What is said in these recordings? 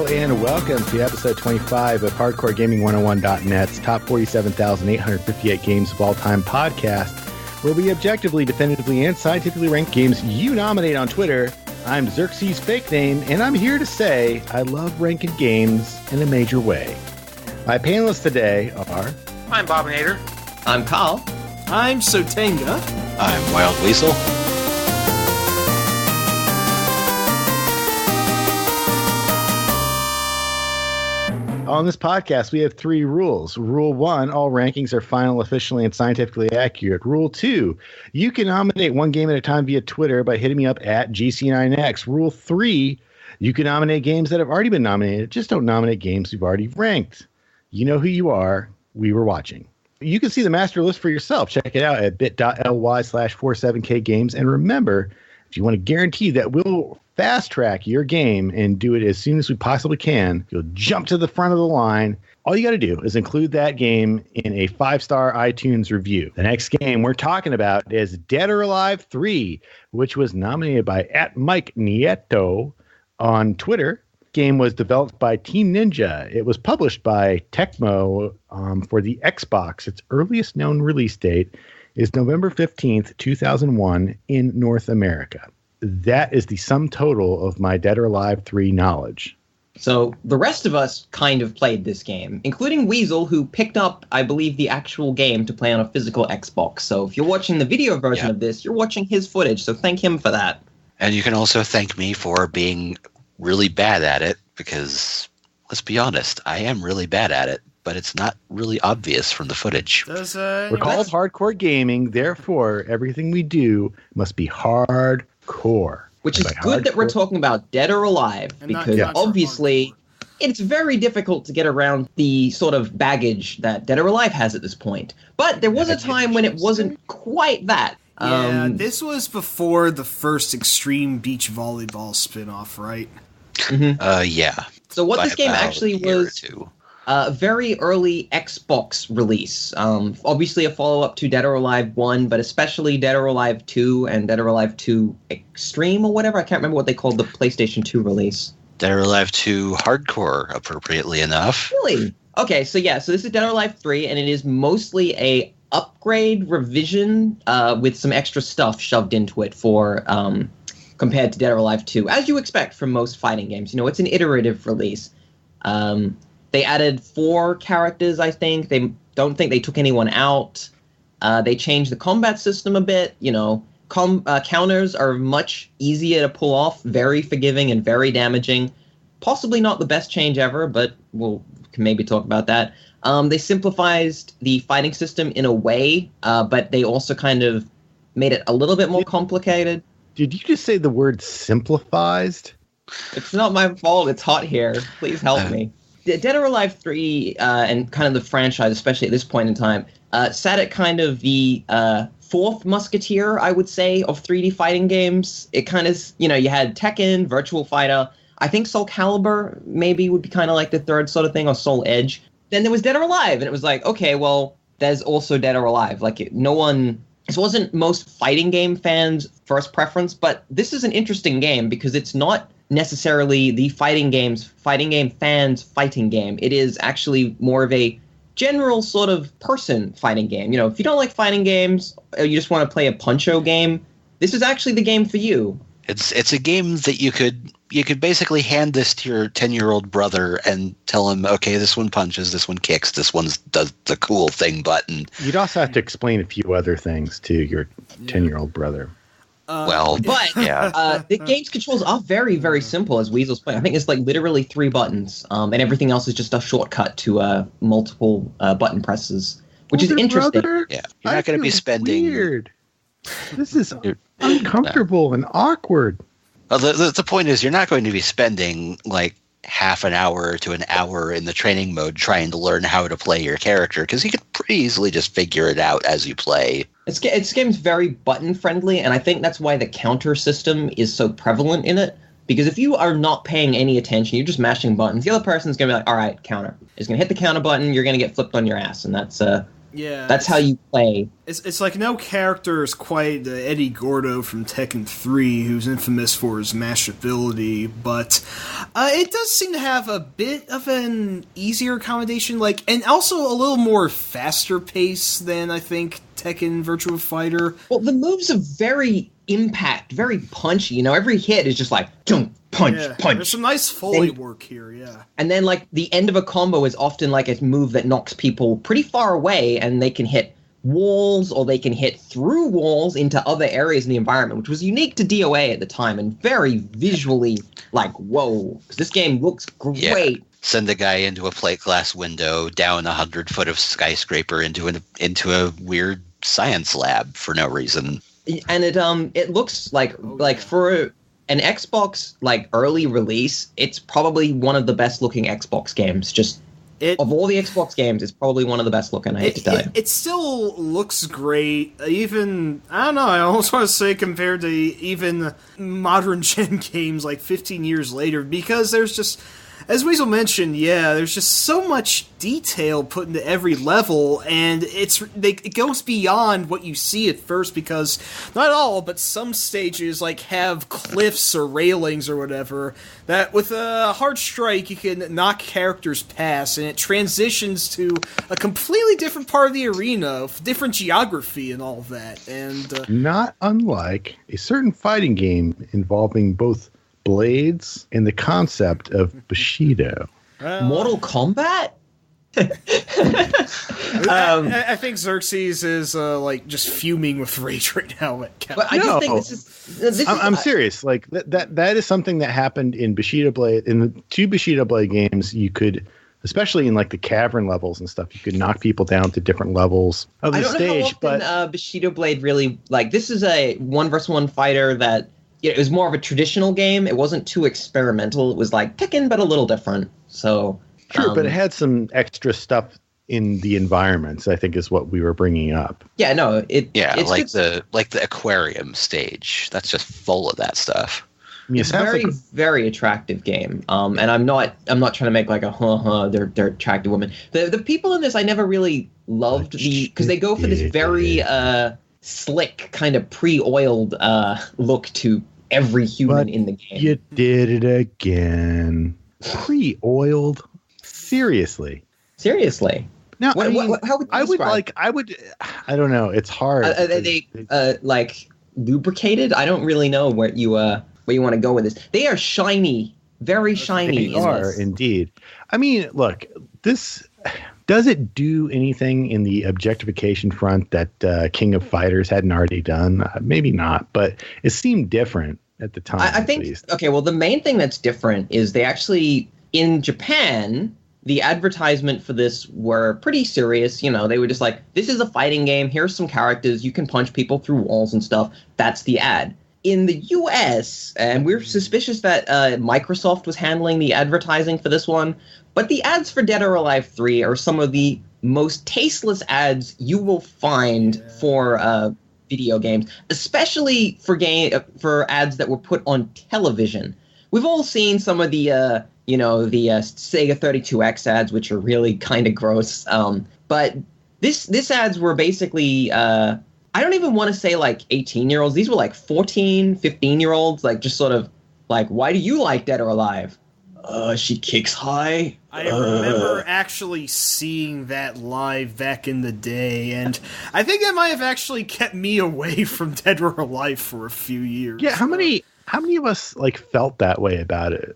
and welcome to episode 25 of HardcoreGaming101.net's top 47,858 games of all time podcast, where we objectively, definitively, and scientifically rank games you nominate on Twitter. I'm Xerxes' fake name, and I'm here to say I love ranking games in a major way. My panelists today are... I'm Bobinator. I'm Carl. I'm Sotenga. I'm Wild Weasel. On this podcast, we have three rules. Rule 1, all rankings are final, officially, and scientifically accurate. Rule 2, you can nominate one game at a time via Twitter by hitting me up at GC9X. Rule 3, you can nominate games that have already been nominated. Just don't nominate games you've already ranked. You know who you are. We were watching. You can see the master list for yourself. Check it out at bit.ly/47kgames. And remember, if you want to guarantee that we'll fast track your game and do it as soon as we possibly can, you'll jump to the front of the line. All you got to do is include that game in a 5-star iTunes review. The next game we're talking about is Dead or Alive 3, which was nominated by @MikeNieto on Twitter. Game was developed by Team Ninja. It was published by Tecmo for the Xbox. Its earliest known release date is November 15th, 2001 in North America. That is the sum total of my Dead or Alive 3 knowledge. So the rest of us kind of played this game, including Weasel, who picked up, I believe, the actual game to play on a physical Xbox. So if you're watching the video version of this, you're watching his footage, so thank him for that. And you can also thank me for being really bad at it, because, let's be honest, I am really bad at it, but it's not really obvious from the footage. We're called Hardcore Gaming, therefore everything we do must be hardcore. Which is good that we're talking about Dead or Alive, because obviously it's very difficult to get around the sort of baggage that Dead or Alive has at this point. But there was a time when it wasn't quite that. This was before the first Extreme Beach Volleyball spin-off, right? Mm-hmm. Yeah. So what this game actually was... a very early Xbox release. Obviously a follow-up to Dead or Alive 1, but especially Dead or Alive 2 and Dead or Alive 2 Extreme or whatever. I can't remember what they called the PlayStation 2 release. Dead or Alive 2 Hardcore, appropriately enough. Really? Okay, so this is Dead or Alive 3, and it is mostly a upgrade revision with some extra stuff shoved into it for compared to Dead or Alive 2, as you expect from most fighting games. You know, it's an iterative release. They added 4 characters, I think. They don't think they took anyone out. They changed the combat system a bit. You know, counters are much easier to pull off, very forgiving and very damaging. Possibly not the best change ever, but we can maybe talk about that. They simplified the fighting system in a way, but they also kind of made it a little bit more complicated. Did you just say the word simplified? It's not my fault. It's hot here. Please help me. Dead or Alive 3 and kind of the franchise, especially at this point in time, sat at kind of the fourth musketeer, I would say, of 3D fighting games. It kind of, you had Tekken, Virtual Fighter. I think Soul Calibur maybe would be kind of like the third sort of thing, or Soul Edge. Then there was Dead or Alive, and it was like, okay, well, there's also Dead or Alive. Like, this wasn't most fighting game fans' first preference, but this is an interesting game because it's not necessarily the fighting game fans' fighting game. It is actually more of a general sort of person fighting game. If you don't like fighting games, or you just want to play a puncho game, this is actually the game for you. It's a game that you could basically hand this to your 10-year-old brother and tell him, okay, this one punches, this one kicks, this one does the cool thing button. You'd also have to explain a few other things to your 10-year-old brother. The game's controls are very, very simple as Weasel's playing. I think it's like literally 3 buttons, and everything else is just a shortcut to multiple button presses, which is interesting. Brother? Yeah, you're not going to be spending... Weird. This is uncomfortable and awkward. Well, the point is, you're not going to be spending like half an hour to an hour in the training mode trying to learn how to play your character, because you could pretty easily just figure it out as you play. This game's very button-friendly, and I think that's why the counter system is so prevalent in it. Because if you are not paying any attention, you're just mashing buttons, the other person's going to be like, all right, counter. It's going to hit the counter button, you're going to get flipped on your ass, and that's Yeah, That's how you play. It's like no character is quite Eddie Gordo from Tekken 3, who's infamous for his mashability, but it does seem to have a bit of an easier accommodation, and also a little more faster pace than I think Tekken Virtua Fighter. Well, the moves are very very punchy. Every hit is just like punch. There's some nice Foley work here, yeah. And then the end of a combo is often like a move that knocks people pretty far away, and they can hit walls or they can hit through walls into other areas in the environment, which was unique to DOA at the time and very visually whoa. This game looks great. Yeah. Send a guy into a plate glass window, down 100 foot of skyscraper into a weird science lab for no reason. And it looks like for an Xbox early release, it's probably one of the best looking Xbox games. Of all the Xbox games, it's probably one of the best looking, I hate to tell you. It still looks great, even, I don't know, I almost want to say compared to even modern gen games 15 years later, because there's just, as Weasel mentioned, there's just so much detail put into every level, and it goes beyond what you see at first, because not all, but some stages have cliffs or railings or whatever that with a hard strike you can knock characters past, and it transitions to a completely different part of the arena, different geography and all of that, and not unlike a certain fighting game involving both blades and the concept of Bushido. Mortal Kombat? I think Xerxes is just fuming with rage right now. But I just think this is I'm serious. That is something that happened in Bushido Blade. In the two Bushido Blade games, you could, especially in the cavern levels and stuff, you could knock people down to different levels of the stage. I don't know how often Bushido Blade really this is a 1v1 fighter that. It was more of a traditional game. It wasn't too experimental. It was like Tekken, but a little different. So sure, but it had some extra stuff in the environments, I think, is what we were bringing up. Yeah, no, it's the aquarium stage. That's just full of that stuff. It's a very, very attractive game. And I'm not trying to make they're attractive women. The people in this I never really loved because they go for this very slick kind of pre-oiled look to every human in the game. You did it again. Pre-oiled? Seriously. Now, how would you describe? I don't know. It's hard. Are they lubricated? I don't really know where you want to go with this. They are shiny, very shiny. They are indeed. I mean, look, this. Does it do anything in the objectification front that King of Fighters hadn't already done? Maybe not, but it seemed different at the time. I think, okay, well, the main thing that's different is they actually, in Japan, the advertisement for this were pretty serious. They were just like, this is a fighting game. Here's some characters. You can punch people through walls and stuff. That's the ad. In the US, and we're suspicious that Microsoft was handling the advertising for this one, but the ads for Dead or Alive 3 are some of the most tasteless ads you will find for video games, especially for ads that were put on television. We've all seen some of the Sega 32X ads, which are really kind of gross. But this ads were basically I don't even want to say 18-year-olds. These were 14, 15-year-olds, just sort of why do you like Dead or Alive? She kicks high. I remember actually seeing that live back in the day, and I think that might have actually kept me away from Dead or Alive for a few years. Yeah, how many of us felt that way about it?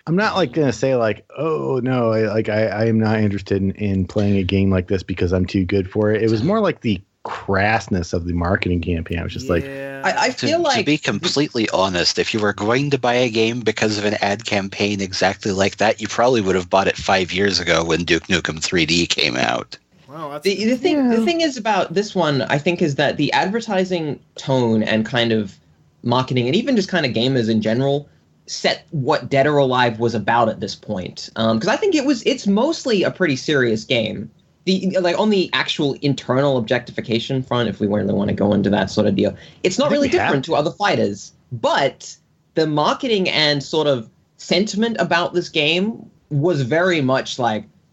I'm not gonna say oh no, I am not interested in playing a game like this because I'm too good for it. It was more the crassness of the marketing campaign. I was just I feel to be completely honest, if you were going to buy a game because of an ad campaign exactly like that, you probably would have bought it 5 years ago when Duke Nukem 3D came out. Wow, the thing is about this one, I think, is that the advertising tone and kind of marketing, and even just kind of gamers in general, set what Dead or Alive was about at this point. Because I think it's mostly a pretty serious game. On the actual internal objectification front, if we really want to go into that sort of deal, it's not really different to other fighters. But the marketing and sort of sentiment about this game was very much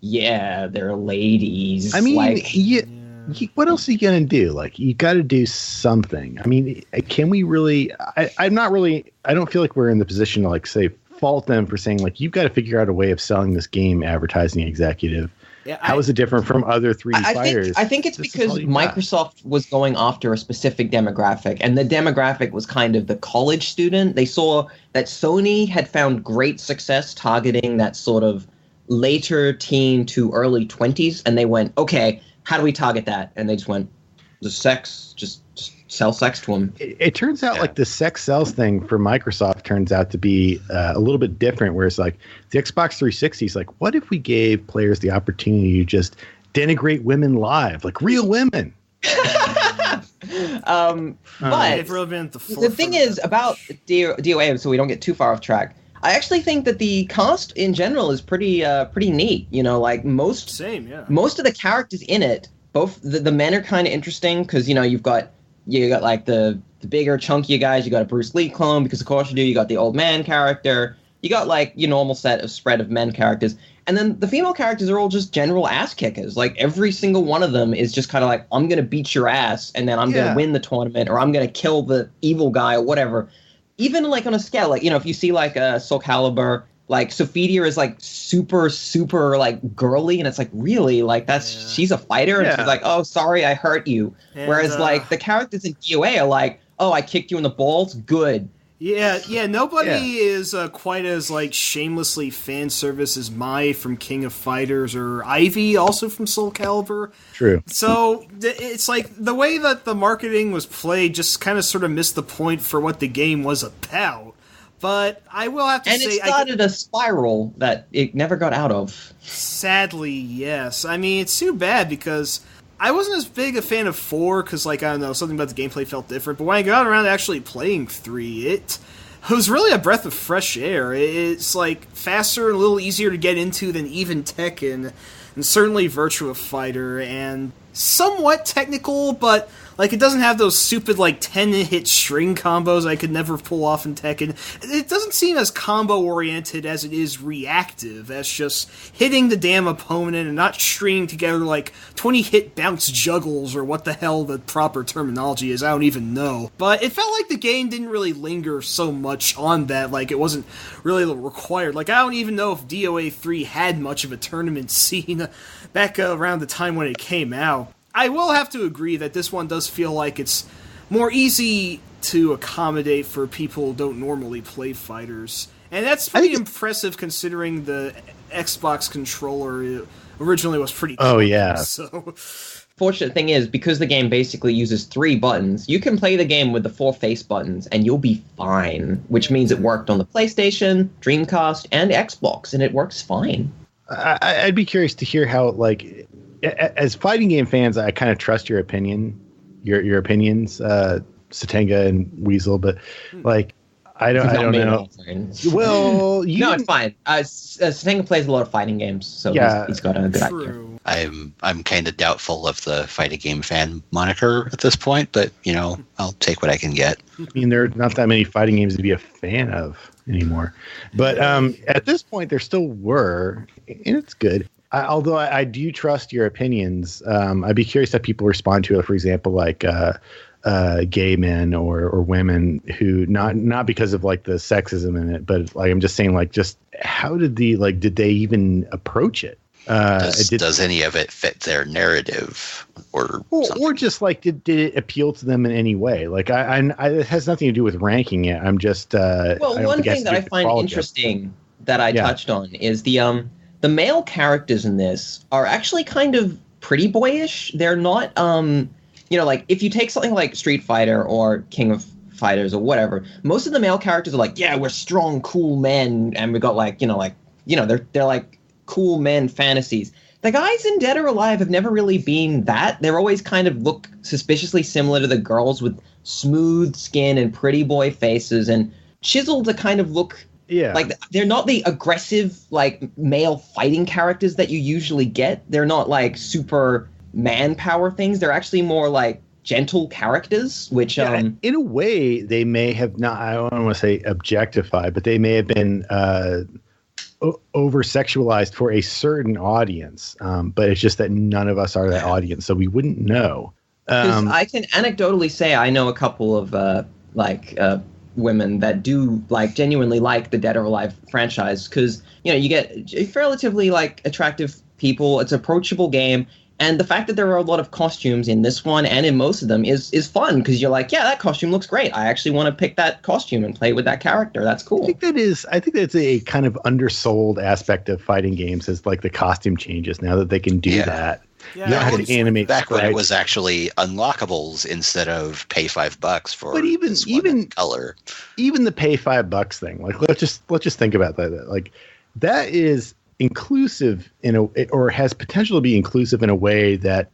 yeah, they're ladies. I mean, like, what else are you gonna do? Like, you got to do something. I mean, can we really? I'm not really. I don't feel like we're in the position to like say fault them for saying like you've got to figure out a way of selling this game, advertising executive. Yeah, how is it different from other 3D fighters? I think it's because Microsoft was going after a specific demographic, and the demographic was kind of the college student. They saw that Sony had found great success targeting that sort of later teen to early 20s, and they went, okay, how do we target that? And they just went, the sex, just sell sex to them. It turns out like the sex sells thing for Microsoft turns out to be a little bit different, where it's like the Xbox 360 is like, what if we gave players the opportunity to just denigrate women live, like real women? But the thing is about DOA, so we don't get too far off track, I actually think that the cast in general is pretty neat. You know, like most of the characters in it, both the men are kind of interesting because, you know, you got like the bigger, chunkier guys. You got a Bruce Lee clone because of course you do. You got the old man character. You got like your normal spread of men characters. And then the female characters are all just general ass kickers. Like every single one of them is just kind of like, I'm going to beat your ass and then I'm going to win the tournament or I'm going to kill the evil guy or whatever. Even like on a scale, like, you know, if you see like Soul Calibur, like Sophidia is like super, super like girly. And it's like, really, like she's a fighter. And she's like, oh, sorry, I hurt you. And, whereas like the characters in DOA are like, oh, I kicked you in the balls. Good. Yeah, nobody is quite as like shamelessly fan service as Mai from King of Fighters or Ivy also from Soul Calibur. True. So it's like the way that the marketing was played just kind of sort of missed the point for what the game was about. But I will have to say... And it started a spiral that it never got out of. Sadly, yes. I mean, it's too bad because... I wasn't as big a fan of 4 because, like, I don't know, something about the gameplay felt different. But when I got around to actually playing 3, it was really a breath of fresh air. It's, like, faster and a little easier to get into than even Tekken, and certainly Virtua Fighter, and somewhat technical, but, like, it doesn't have those stupid, like, 10-hit string combos I could never pull off in Tekken. It doesn't seem as combo-oriented as it is reactive, as just hitting the damn opponent and not stringing together, like, 20-hit bounce juggles, or what the hell the proper terminology is, I don't even know. But it felt like the game didn't really linger so much on that, like, it wasn't really required. Like, I don't even know if DOA 3 had much of a tournament scene back around the time when it came out. I will have to agree that this one does feel like it's more easy to accommodate for people who don't normally play fighters. And that's pretty impressive considering the Xbox controller originally was pretty cool. Oh, yeah. So... Fortunate thing is, because the game basically uses 3 buttons, you can play the game with the 4 face buttons and you'll be fine, which means it worked on the PlayStation, Dreamcast, and Xbox, and it works fine. I'd be curious to hear how, like... As fighting game fans, I kind of trust your opinions, Satenga and Weasel, but like I don't know. Well, no, it's fine. Satenga plays a lot of fighting games, so he's got a good idea. I'm kind of doubtful of the fighting game fan moniker at this point, but you know, I'll take what I can get. I mean, there are not that many fighting games to be a fan of anymore, but at this point, there still were, and it's good. Although I do trust your opinions, I'd be curious how people respond to it. For example, like gay men or women who not because of like the sexism in it, but like I'm just saying, like, just how did did they even approach it? Does any of it fit their narrative or just like did it appeal to them in any way? Like it has nothing to do with ranking it. I'm just one thing that I find interesting that I touched on is the male characters in this are actually kind of pretty boyish. They're not, like if you take something like Street Fighter or King of Fighters or whatever, most of the male characters are like, yeah, we're strong, cool men, and we got they're like cool men fantasies. The guys in Dead or Alive have never really been that. They're always kind of look suspiciously similar to the girls with smooth skin and pretty boy faces and chiseled to kind of look. Yeah. Like, they're not the aggressive, like, male fighting characters that you usually get. They're not, like, super manpower things. They're actually more, like, gentle characters, which... in a way, they may have not... I don't want to say objectified, but they may have been over sexualized for a certain audience, but it's just that none of us are that audience, so we wouldn't know. I can anecdotally say I know a couple of women that do genuinely like the Dead or Alive franchise, because you get relatively attractive people. It's an approachable game. And the fact that there are a lot of costumes in this one and in most of them is fun, because you're like, yeah, that costume looks great. I actually want to pick that costume and play with that character. That's cool. I think that's a kind of undersold aspect of fighting games, is the costume changes now that they can do that. Yeah, you don't have to animate back when it was actually unlockables instead of pay $5 for. But even color, even the pay $5 thing. Let's just think about that. That is inclusive or has potential to be inclusive in a way that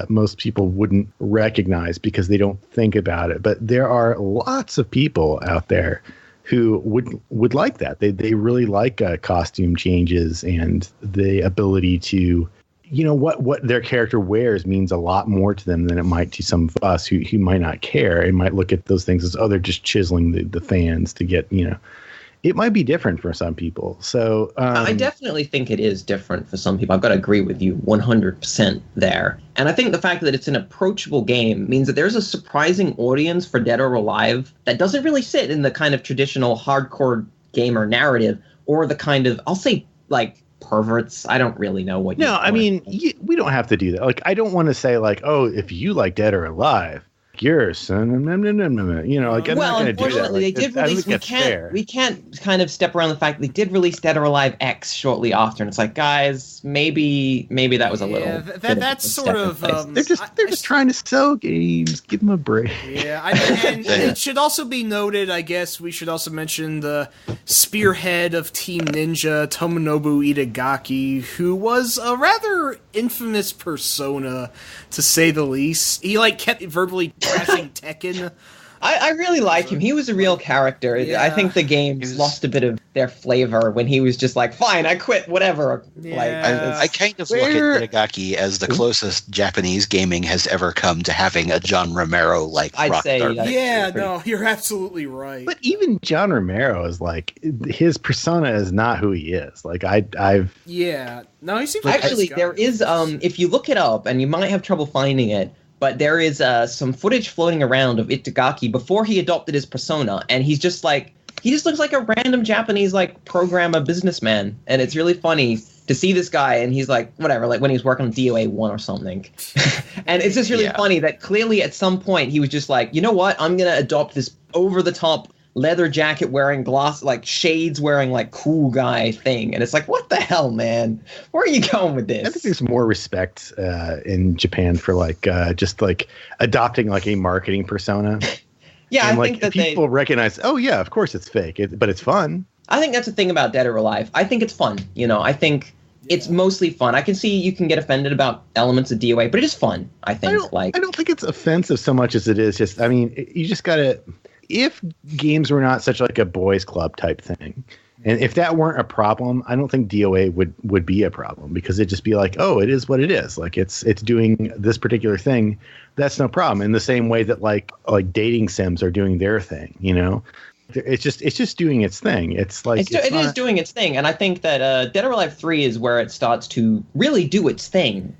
most people wouldn't recognize because they don't think about it. But there are lots of people out there who would like that. They really like costume changes, and the ability to, what their character wears means a lot more to them than it might to some of us who might not care and might look at those things as, they're just chiseling the fans to get, it might be different for some people. So I definitely think it is different for some people. I've got to agree with you 100% there. And I think the fact that it's an approachable game means that there's a surprising audience for Dead or Alive that doesn't really sit in the kind of traditional hardcore gamer narrative, or the kind of, I'll say, perverts. I don't really know what. No, I mean, we don't have to do that. I don't want to say oh, if you like Dead or Alive, you're son. I'm not going to do that. Unfortunately, they did release. We can't kind of step around the fact that they did release Dead or Alive X shortly after, and it's guys, maybe that was a little. That's sort of. They're just trying to sell games. Give them a break. Yeah, and it should also be noted, I guess we should also mention the spearhead of Team Ninja, Tomonobu Itagaki, who was a rather infamous persona, to say the least. He kept verbally crashing Tekken. I really like him. He was a real character. Yeah. I think the games lost a bit of their flavor when he was just fine, I quit, whatever. Yeah. I kind of look at Itagaki as the closest Japanese gaming has ever come to having a John Romero I'd say. No, you're absolutely right. But even John Romero is his persona is not who he is. I've. Yeah. No, he seems actually there is if you look it up, and you might have trouble finding it, but there is some footage floating around of Itagaki before he adopted his persona, and he's just he just looks like a random Japanese programmer businessman, and it's really funny to see this guy, and he's whatever, when he was working on DOA 1 or something. And it's just really funny that clearly at some point he was just you know what, I'm gonna adopt this over the top leather jacket wearing shades wearing cool guy thing, and it's what the hell, man, where are you going with this? I think there's more respect in Japan for just adopting a marketing persona. Yeah, and I think that people recognize, oh yeah, of course it's fake, but it's fun. I think that's the thing about Dead or Alive. I think it's fun. I think it's mostly fun. I can see you can get offended about elements of DOA, but it is fun. I think I don't think it's offensive so much as it is just, you just gotta. If games were not such a boys club type thing, and if that weren't a problem, I don't think DOA would be a problem, because it'd just be oh, it is what it is. It's doing this particular thing. That's no problem. In the same way that dating sims are doing their thing, it's just doing its thing. It is doing its thing. And I think that Dead or Alive 3 is where it starts to really do its thing.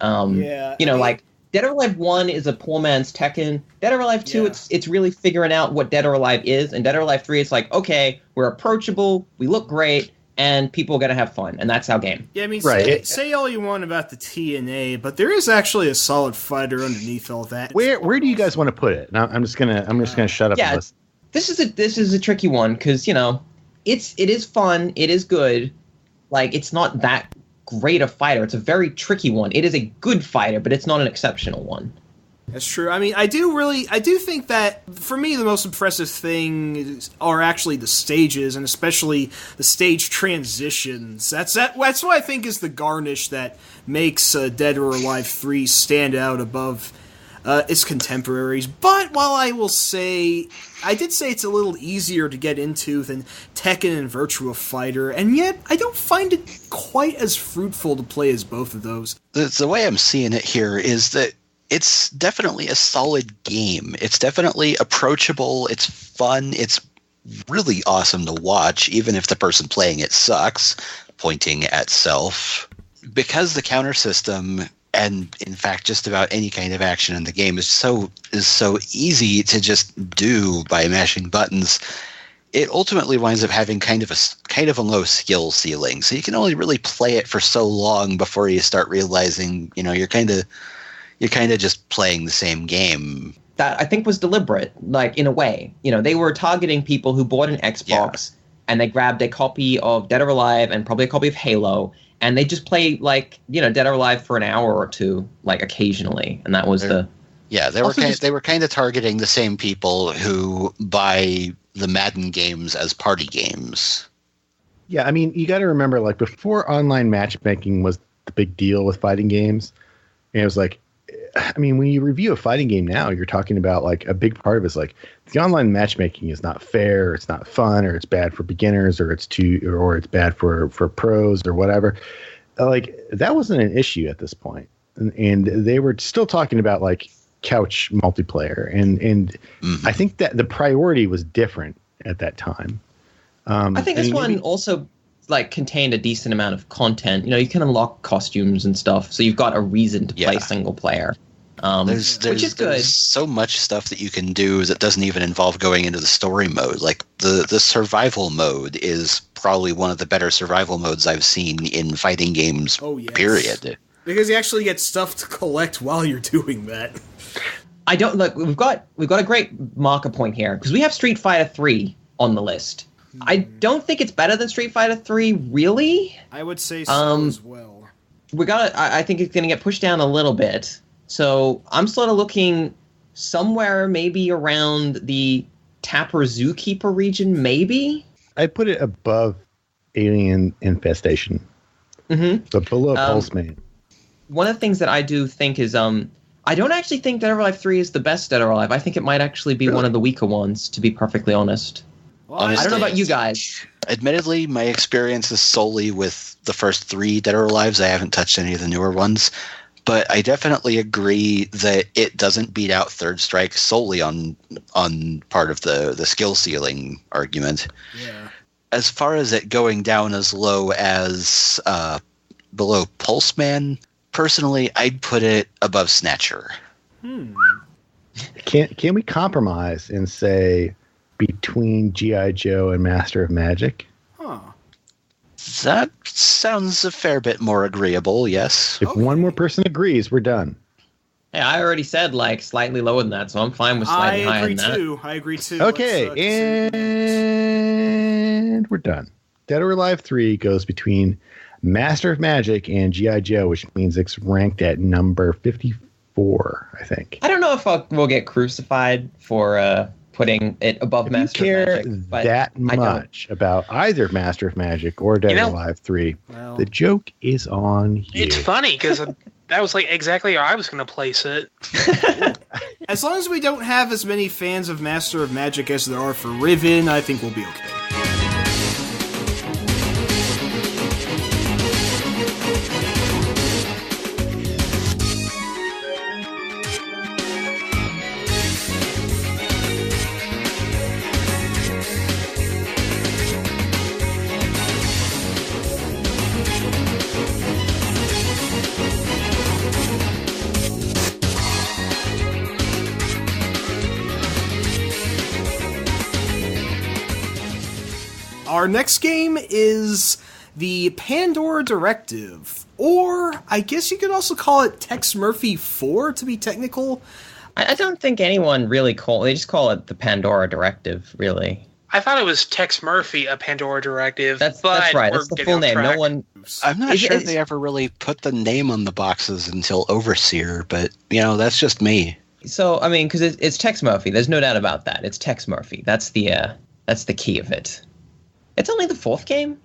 Dead or Alive 1 is a poor man's Tekken. Dead or Alive 2, it's really figuring out what Dead or Alive is. And Dead or Alive 3, it's okay, we're approachable, we look great, and people are going to have fun. And that's our game. Yeah, right. Say all you want about the TNA, but there is actually a solid fighter underneath all that. Where do you guys want to put it? Now, I'm just gonna shut up and listen. This is a tricky one, because, it is fun, it is good. It's not that great a fighter. It's a very tricky one. It is a good fighter, but it's not an exceptional one. That's true. I do think that, for me, the most impressive thing are actually the stages, and especially the stage transitions. That's what I think is the garnish that makes Dead or Alive 3 stand out above its contemporaries. But while I did say it's a little easier to get into than Tekken and Virtua Fighter, and yet I don't find it quite as fruitful to play as both of those. The way I'm seeing it here is that it's definitely a solid game. It's definitely approachable. It's fun. It's really awesome to watch, even if the person playing it sucks. pointing at self. Because the counter system, and in fact just about any kind of action in the game, is so easy to just do by mashing buttons, it ultimately winds up having kind of a low skill ceiling. So you can only really play it for so long before you start realizing, you're kind of just playing the same game. That I think was deliberate, like in a way. They were targeting people who bought an Xbox and they grabbed a copy of Dead or Alive and probably a copy of Halo, and they just play Dead or Alive for an hour or two, occasionally, and that was they were kind of targeting the same people who buy the Madden games as party games. Yeah, I mean, you got to remember, before online matchmaking was the big deal with fighting games, and it was when you review a fighting game now, you're talking about a big part of it is the online matchmaking is not fair, it's not fun, or it's bad for beginners, or it's bad for pros or whatever. That wasn't an issue at this point. And they were still talking about couch multiplayer. And I think that the priority was different at that time. I think this one also contained a decent amount of content. You can unlock costumes and stuff, so you've got a reason to play single player. Which is good. There's so much stuff that you can do that doesn't even involve going into the story mode. The survival mode is probably one of the better survival modes I've seen in fighting games. Oh, yes. Period. Because you actually get stuff to collect while you're doing that. I don't look. We've got a great marker point here because we have Street Fighter 3 on the list. I don't think it's better than Street Fighter 3, really. I would say so as well. I think it's going to get pushed down a little bit. So I'm sort of looking somewhere maybe around the Tapper Zookeeper region, maybe? I'd put it above Alien Infestation. Mm-hmm. But below Pulseman. One of the things that I do think is I don't actually think Dead or Alive 3 is the best Dead or Alive. I think it might actually be one of the weaker ones, to be perfectly honest. Honestly, I don't know about you guys. Admittedly, my experience is solely with the first 3 Dead or Alives. I haven't touched any of the newer ones. But I definitely agree that it doesn't beat out Third Strike solely on part of the skill ceiling argument. Yeah. As far as it going down as low as below Pulseman, personally, I'd put it above Snatcher. Can we compromise and say between G.I. Joe and Master of Magic? That sounds a fair bit more agreeable, yes. If one more person agrees, we're done. Hey, I already said slightly lower than that, so I'm fine with slightly higher than that. I agree too. Okay, and we're done. Dead or Alive 3 goes between Master of Magic and G.I. Joe, which means it's ranked at number 54, I think. I don't know if we'll get crucified for putting it above Master of Magic. If you care that much about either Master of Magic or Dead or Alive 3, the joke is on you. It's funny because that was exactly how I was going to place it. As long as we don't have as many fans of Master of Magic as there are for Riven, I think we'll be okay. Our next game is the Pandora Directive, or I guess you could also call it Tex Murphy 4 to be technical. I don't think anyone really they just call it the Pandora Directive, really. I thought it was Tex Murphy, a Pandora Directive. That's right. That's the full name. Track. No one. I'm not sure they ever really put the name on the boxes until Overseer, but that's just me. So I mean, because it's Tex Murphy. There's no doubt about that. It's Tex Murphy. That's the key of it. It's only the 4th game?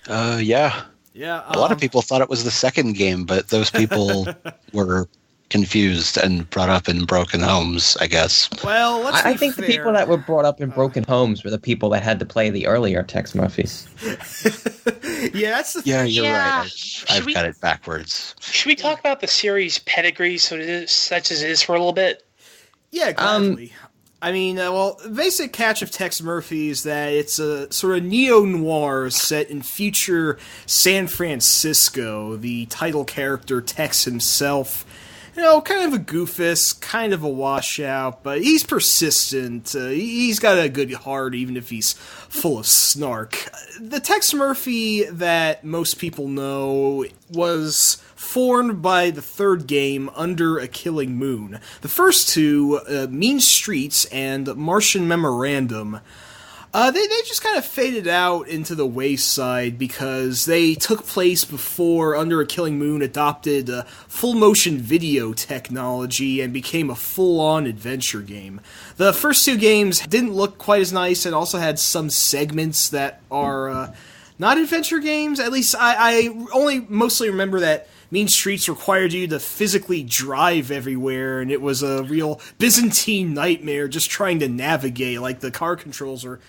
Yeah. Yeah. A lot of people thought it was the 2nd game, but those people were confused and brought up in broken homes, I guess. Well, I think the people that were brought up in broken homes were the people that had to play the earlier Tex Murphys. Yeah, that's the thing. Yeah, you're right. I've got it backwards. Should we talk about the series pedigree such as it is for a little bit? Yeah, gladly. I mean, well, the basic catch of Tex Murphy is that it's a sort of neo-noir set in future San Francisco. The title character, Tex himself, kind of a goofus, kind of a washout, but he's persistent. He's got a good heart, even if he's full of snark. The Tex Murphy that most people know was formed by the third game, Under a Killing Moon. The first two, Mean Streets and Martian Memorandum, they just kind of faded out into the wayside because they took place before Under a Killing Moon adopted full motion video technology and became a full-on adventure game. The first two games didn't look quite as nice and also had some segments that are not adventure games. At least I only mostly remember that Mean Streets required you to physically drive everywhere, and it was a real Byzantine nightmare just trying to navigate. Like, the car controls were...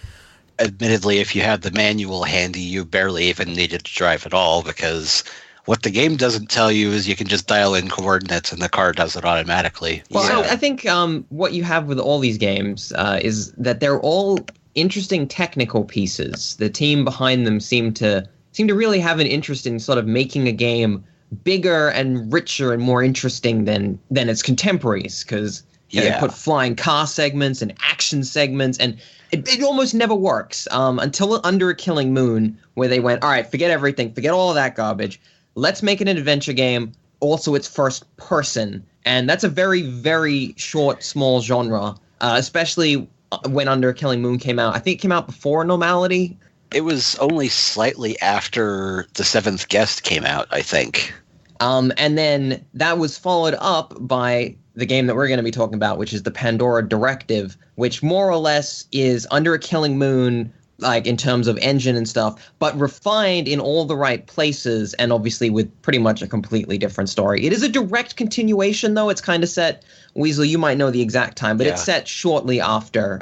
Admittedly, if you had the manual handy, you barely even needed to drive at all, because what the game doesn't tell you is you can just dial in coordinates and the car does it automatically. Well, I think what you have with all these games is that they're all interesting technical pieces. The team behind them seem to really have an interest in sort of making a game bigger and richer and more interesting than its contemporaries, because they put flying car segments and action segments, and it almost never works until Under a Killing Moon, where they went, all right, forget everything, forget all of that garbage, let's make it an adventure game. Also, it's first person, and that's a very, very short, small genre, especially when Under a Killing Moon came out. I think it came out before Normality. It was only slightly after The Seventh Guest came out, I think. And then that was followed up by the game that we're going to be talking about, which is the Pandora Directive, which more or less is Under a Killing Moon, like in terms of engine and stuff, but refined in all the right places, and obviously with pretty much a completely different story. It is a direct continuation, though. It's kind of set, Weasel, you might know the exact time, but it's set shortly after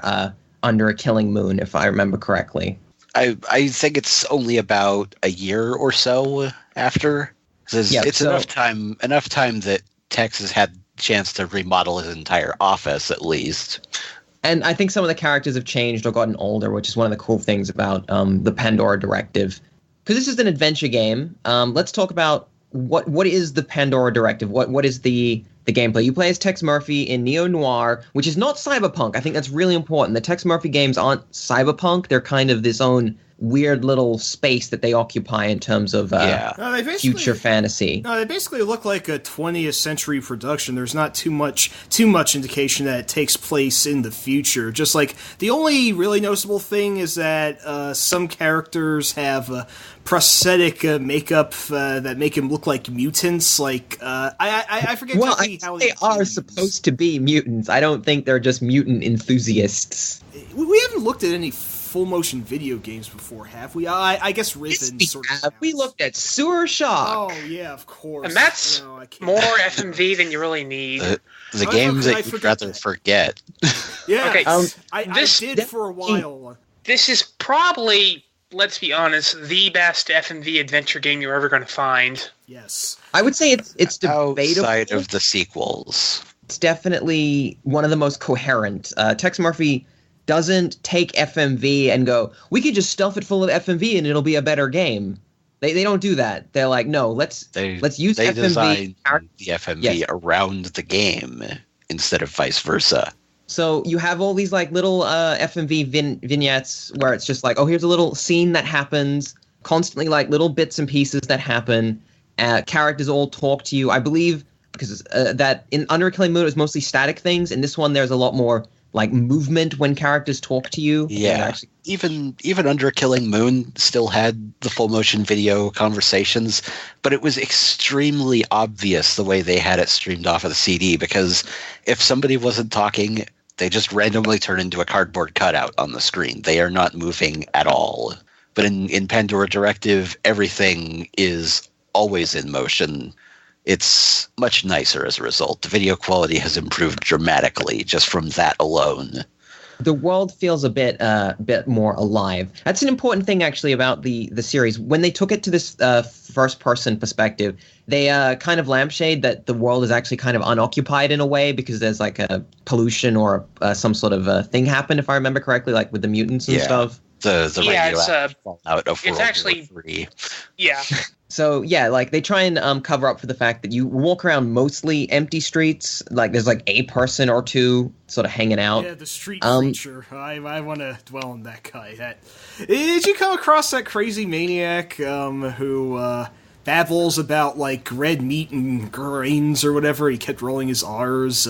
Under a Killing Moon, if I remember correctly. I think it's only about a year or so after. It's enough time that Tex has had a chance to remodel his entire office, at least. And I think some of the characters have changed or gotten older, which is one of the cool things about the Pandora Directive. Because this is an adventure game, let's talk about what is the Pandora Directive? What is the gameplay? You play as Tex Murphy in neo-noir, which is not cyberpunk. I think that's really important. The Tex Murphy games aren't cyberpunk. They're kind of this own weird little space that they occupy in terms of future fantasy. No, they basically look like a 20th century production. There's not too much indication that it takes place in the future. Just like the only really noticeable thing is that some characters have prosthetic makeup that make them look like mutants. Like I forget exactly how they are supposed to be mutants. I don't think they're just mutant enthusiasts. We haven't looked at any full motion video games before, have we? I guess Risen sort of. We looked at Sewer Shock. Oh yeah, of course. And that's more FMV than you really need. The games that you'd rather forget. Yeah, okay. I did for a while. This is probably, let's be honest, the best FMV adventure game you're ever going to find. Yes, I would say it's debatable. Outside of the sequels, it's definitely one of the most coherent. Tex Murphy doesn't take FMV and go, we could just stuff it full of FMV and it'll be a better game. They don't do that. They're like, no, let's use they FMV. Design the FMV around the game instead of vice versa. So you have all these like little FMV vignettes where it's just like, oh, here's a little scene that happens, constantly like little bits and pieces that happen. Characters all talk to you. I believe because that in Under a Killing Moon it was mostly static things. In this one, there's a lot more like movement when characters talk to you. Yeah, even Under a Killing Moon still had the full motion video conversations, but it was extremely obvious the way they had it streamed off of the CD, because if somebody wasn't talking, they just randomly turn into a cardboard cutout on the screen. They are not moving at all. But in Pandora Directive, everything is always in motion. It's much nicer as a result. The video quality has improved dramatically just from that alone. The world feels a bit more alive. That's an important thing, actually, about the series. When they took it to this first-person perspective, they kind of lampshade that the world is actually kind of unoccupied in a way because there's like a pollution or some sort of thing happened, if I remember correctly, like with the mutants and stuff. The radioactive fallout of World War III. Yeah. So, yeah, like, they try and cover up for the fact that you walk around mostly empty streets. Like, there's, like, a person or two sort of hanging out. Yeah, the street creature. I want to dwell on that guy. Did you come across that crazy maniac who babbles about, like, red meat and grains or whatever? He kept rolling his R's.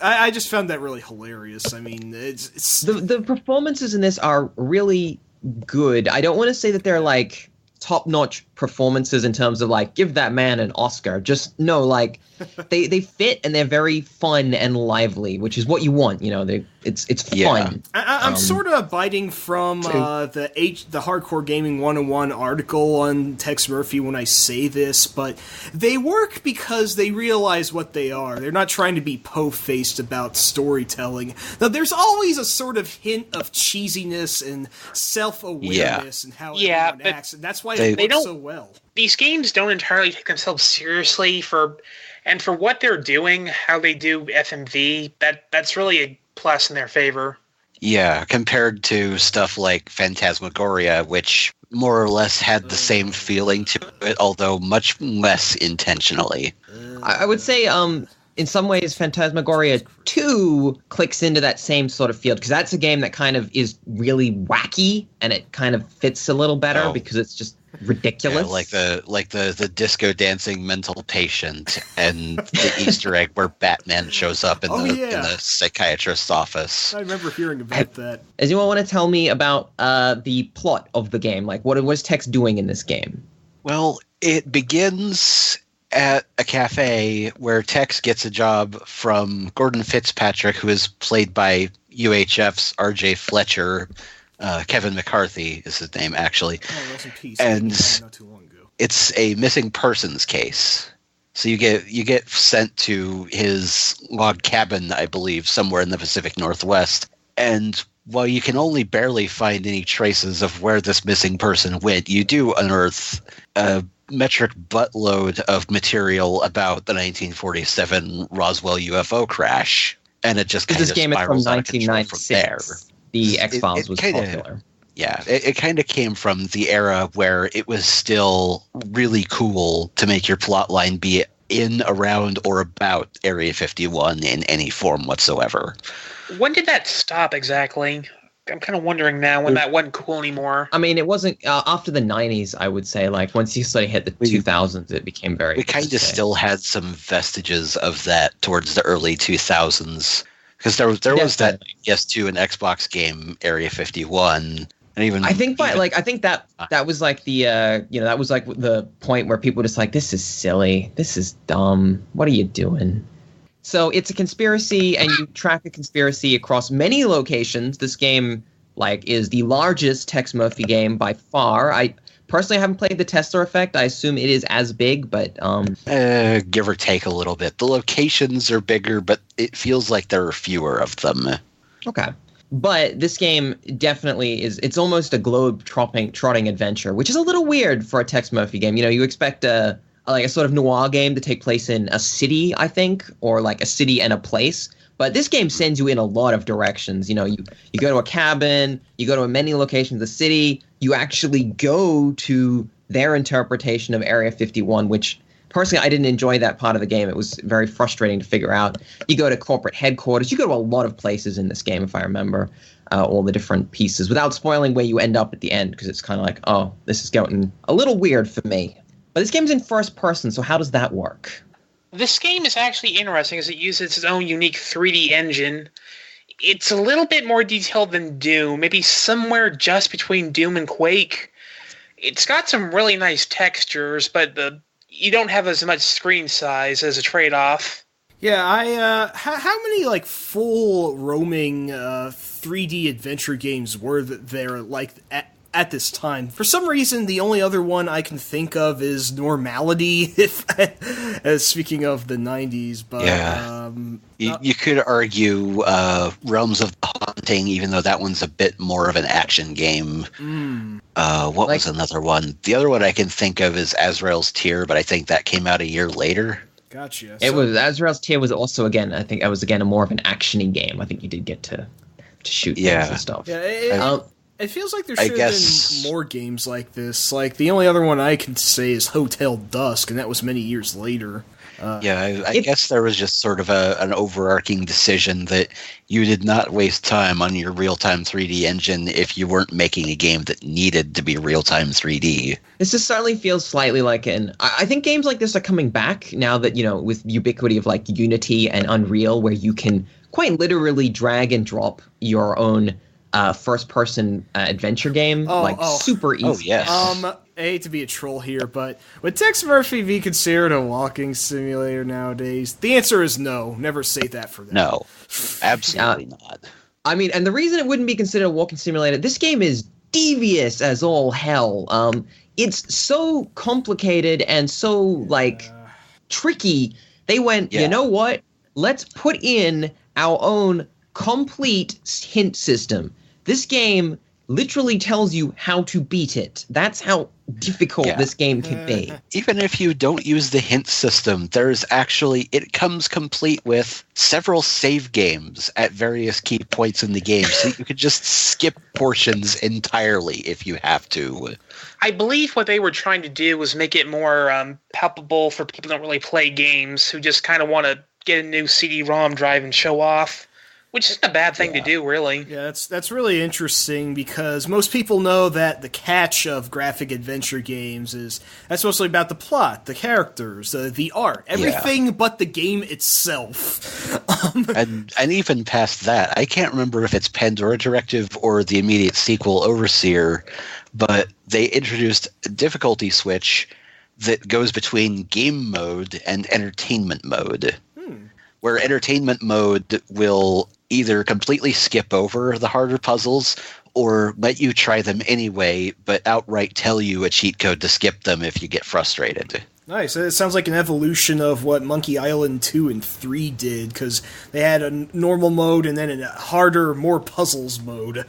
I just found that really hilarious. I mean, it's... The performances in this are really good. I don't want to say that they're, like, top-notch performances in terms of, like, give that man an Oscar. Just, no, like, they fit and they're very fun and lively, which is what you want, you know. It's fun. I'm sort of biting from the Hardcore Gaming 101 article on Tex Murphy when I say this, but they work because they realize what they are. They're not trying to be po-faced about storytelling. Now, there's always a sort of hint of cheesiness and self-awareness and how everyone acts, and that's why it works so well. These games don't entirely take themselves seriously for what they're doing, how they do FMV. That's really a plus in their favor. Yeah, compared to stuff like Phantasmagoria, which more or less had the same feeling to it, although much less intentionally. I would say, in some ways, Phantasmagoria 2 clicks into that same sort of field, because that's a game that kind of is really wacky, and it kind of fits a little better because it's just ridiculous. Yeah, like the disco dancing mental patient and the Easter egg where Batman shows up in the psychiatrist's office. I remember hearing about that. Does anyone want to tell me about the plot of the game? Like, what is Tex doing in this game? Well, it begins at a cafe where Tex gets a job from Gordon Fitzpatrick, who is played by UHF's R.J. Fletcher. Kevin McCarthy is his name, actually. Oh, rest in peace. And not too long ago. It's a missing persons case. So you get sent to his log cabin, I believe, somewhere in the Pacific Northwest. And while you can only barely find any traces of where this missing person went, you do unearth a metric buttload of material about the 1947 Roswell UFO crash. And it just kind of spirals out of control from there. The X-Files was popular. Yeah, it kind of came from the era where it was still really cool to make your plot line be in, around, or about Area 51 in any form whatsoever. When did that stop exactly? I'm kind of wondering now when that wasn't cool anymore. I mean, it wasn't after the 90s, I would say. Like, once you sort of hit the 2000s, it became very... We kind of still had some vestiges of that towards the early 2000s. Because there was that PS2 and Xbox game Area 51, and even I think that was like the that was like the point where people were just like, this is silly, this is dumb, what are you doing? So it's a conspiracy, and you track a conspiracy across many locations. This game is the largest Tex Murphy game by far. I personally haven't played the Tesla Effect. I assume it is as big, but... give or take a little bit. The locations are bigger, but it feels like there are fewer of them. Okay. But this game definitely is... It's almost a globe-trotting adventure, which is a little weird for a Tex Murphy game. You know, you expect a sort of noir game to take place in a city, I think, or like a city and a place. But this game sends you in a lot of directions. You know, you go to a cabin, you go to many locations of the city, you actually go to their interpretation of Area 51, which personally I didn't enjoy that part of the game. It was very frustrating to figure out. You go to corporate headquarters. You go to a lot of places in this game, if I remember, all the different pieces, without spoiling where you end up at the end, because it's kind of like, oh, this is getting a little weird for me. But this game's in first person, so how does that work? This game is actually interesting as it uses its own unique 3D engine. It's a little bit more detailed than Doom, maybe somewhere just between Doom and Quake. It's got some really nice textures, but you don't have as much screen size as a trade-off. Yeah, how many full roaming 3D adventure games were there at this time? For some reason, the only other one I can think of is Normality, speaking of the 90s. But yeah. You could argue Realms of the daunting, even though that one's a bit more of an action game. What was another one? The other one I can think of is Azrael's Tear, but I think that came out a year later. Gotcha. It was Azrael's Tear was also again. I think it was again a more of an action-y game. I think you did get to shoot things and stuff. Yeah, it feels like there should have been more games like this. Like the only other one I can say is Hotel Dusk, and that was many years later. I guess there was just sort of an overarching decision that you did not waste time on your real-time 3D engine if you weren't making a game that needed to be real-time 3D. This just certainly feels slightly like I think games like this are coming back now that, with ubiquity of like Unity and Unreal, where you can quite literally drag and drop your own first-person adventure game, super easy. Oh, yes. I hate to be a troll here, but would Tex Murphy be considered a walking simulator nowadays? The answer is no. Never say that for them. No, absolutely not. I mean, and the reason it wouldn't be considered a walking simulator, this game is devious as all hell. It's so complicated and so, tricky. They went, you know what? Let's put in our own complete hint system. This game literally tells you how to beat it. That's how difficult this game can be. Even if you don't use the hint system, it comes complete with several save games at various key points in the game, so you could just skip portions entirely if you have to. I believe what they were trying to do was make it more palpable for people who don't really play games, who just kind of want to get a new CD-ROM drive and show off. Which isn't a bad thing to do, really. Yeah, that's really interesting because most people know that the catch of graphic adventure games is that's mostly about the plot, the characters, the art, everything but the game itself. And even past that, I can't remember if it's Pandora Directive or the immediate sequel, Overseer, but they introduced a difficulty switch that goes between game mode and entertainment mode. Where entertainment mode will either completely skip over the harder puzzles or let you try them anyway, but outright tell you a cheat code to skip them if you get frustrated. Nice. It sounds like an evolution of what Monkey Island 2 and 3 did, because they had a normal mode and then a harder, more puzzles mode.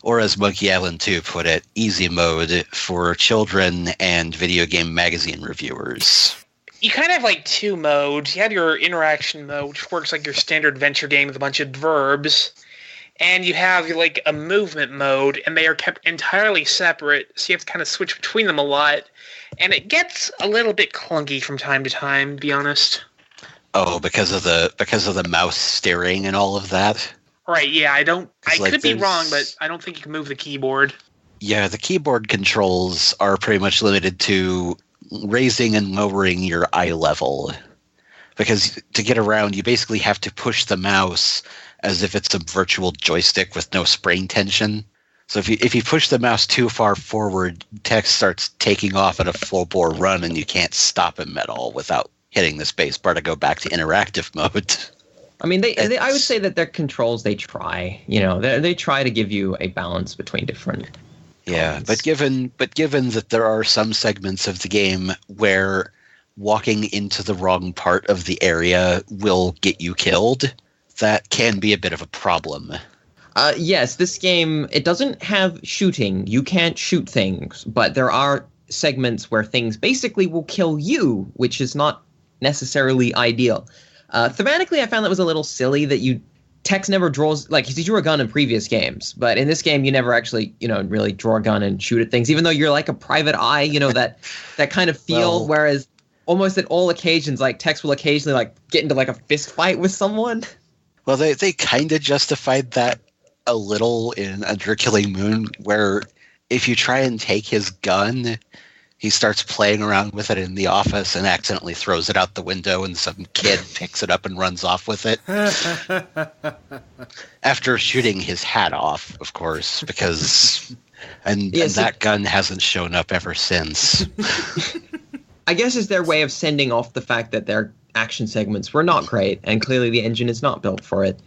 Or as Monkey Island 2 put it, easy mode for children and video game magazine reviewers. You kind of have like two modes. You have your interaction mode, which works like your standard adventure game with a bunch of verbs. And you have like a movement mode, and they are kept entirely separate, so you have to kind of switch between them a lot. And it gets a little bit clunky from time to time, to be honest. Oh, because of the mouse steering and all of that? Right, yeah, I could be wrong, but I don't think you can move the keyboard. Yeah, the keyboard controls are pretty much limited to raising and lowering your eye level, because to get around you basically have to push the mouse as if it's a virtual joystick with no spring tension. So if you push the mouse too far forward, text starts taking off at a full bore run and you can't stop him at all without hitting the space bar to go back to interactive mode. I mean, I would say that their controls, they try, they try to give you a balance between different. Yeah, but given that there are some segments of the game where walking into the wrong part of the area will get you killed, that can be a bit of a problem. Yes, this game, it doesn't have shooting. You can't shoot things, but there are segments where things basically will kill you, which is not necessarily ideal. Thematically, I found that was a little silly that Tex never draws, he drew a gun in previous games, but in this game you never actually, really draw a gun and shoot at things, even though you're like a private eye, that kind of feel, whereas almost at all occasions, Tex will occasionally, get into, a fist fight with someone. Well, they kind of justified that a little in A Draculae Moon, where if you try and take his gun, he starts playing around with it in the office and accidentally throws it out the window, and some kid picks it up and runs off with it. After shooting his hat off, of course, because... And that gun hasn't shown up ever since. I guess it's their way of sending off the fact that their action segments were not great, and clearly the engine is not built for it.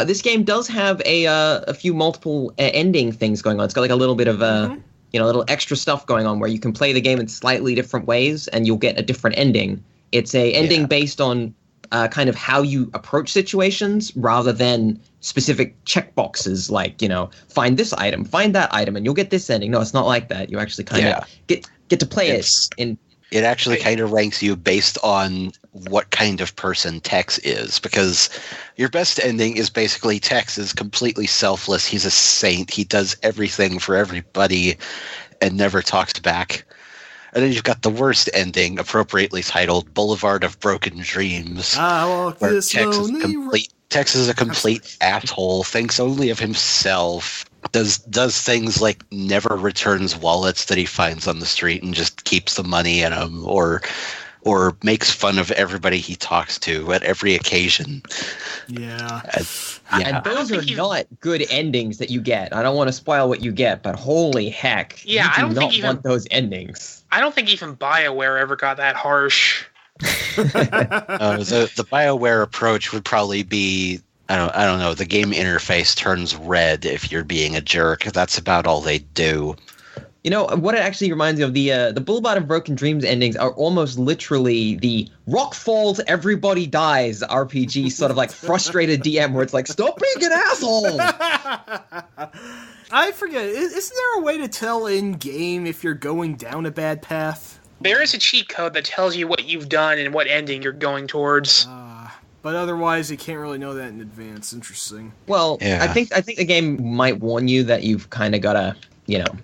This game does have a few multiple ending things going on. It's got a little bit of a little extra stuff going on where you can play the game in slightly different ways and you'll get a different ending. It's a ending based on kind of how you approach situations rather than specific checkboxes, like, you know, find this item, find that item, and you'll get this ending. No, it's not like that. You actually kind of get to play it in. It actually kind of ranks you based on what kind of person Tex is, because your best ending is basically Tex is completely selfless. He's a saint. He does everything for everybody and never talks back. And then you've got the worst ending, appropriately titled Boulevard of Broken Dreams, where Tex is a complete asshole, thinks only of himself, does things like never returns wallets that he finds on the street and just keeps the money in them, or makes fun of everybody he talks to at every occasion. Yeah. And those are not good endings that you get. I don't want to spoil what you get, but holy heck, I don't think want those endings. I don't think even BioWare ever got that harsh. The BioWare approach would probably be, I don't know, the game interface turns red if you're being a jerk. That's about all they do. You know, what it actually reminds me of, the Boulevard of Broken Dreams endings are almost literally the rock falls, everybody dies RPG, sort of like frustrated DM where it's like, stop being an asshole! I forget, isn't there a way to tell in-game if you're going down a bad path? There is a cheat code that tells you what you've done and what ending you're going towards. But otherwise, you can't really know that in advance. Interesting. Well, yeah. I think the game might warn you that you've kind of got to, you know,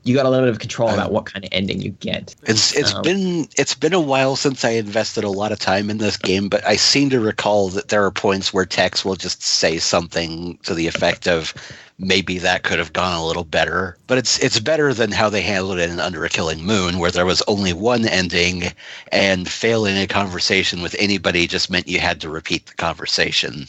you got a little bit of control about what kind of ending you get. It's been a while since I invested a lot of time in this game, but I seem to recall that there are points where Tex will just say something to the effect of, maybe that could have gone a little better. But it's better than how they handled it in Under a Killing Moon, where there was only one ending, and failing a conversation with anybody just meant you had to repeat the conversation.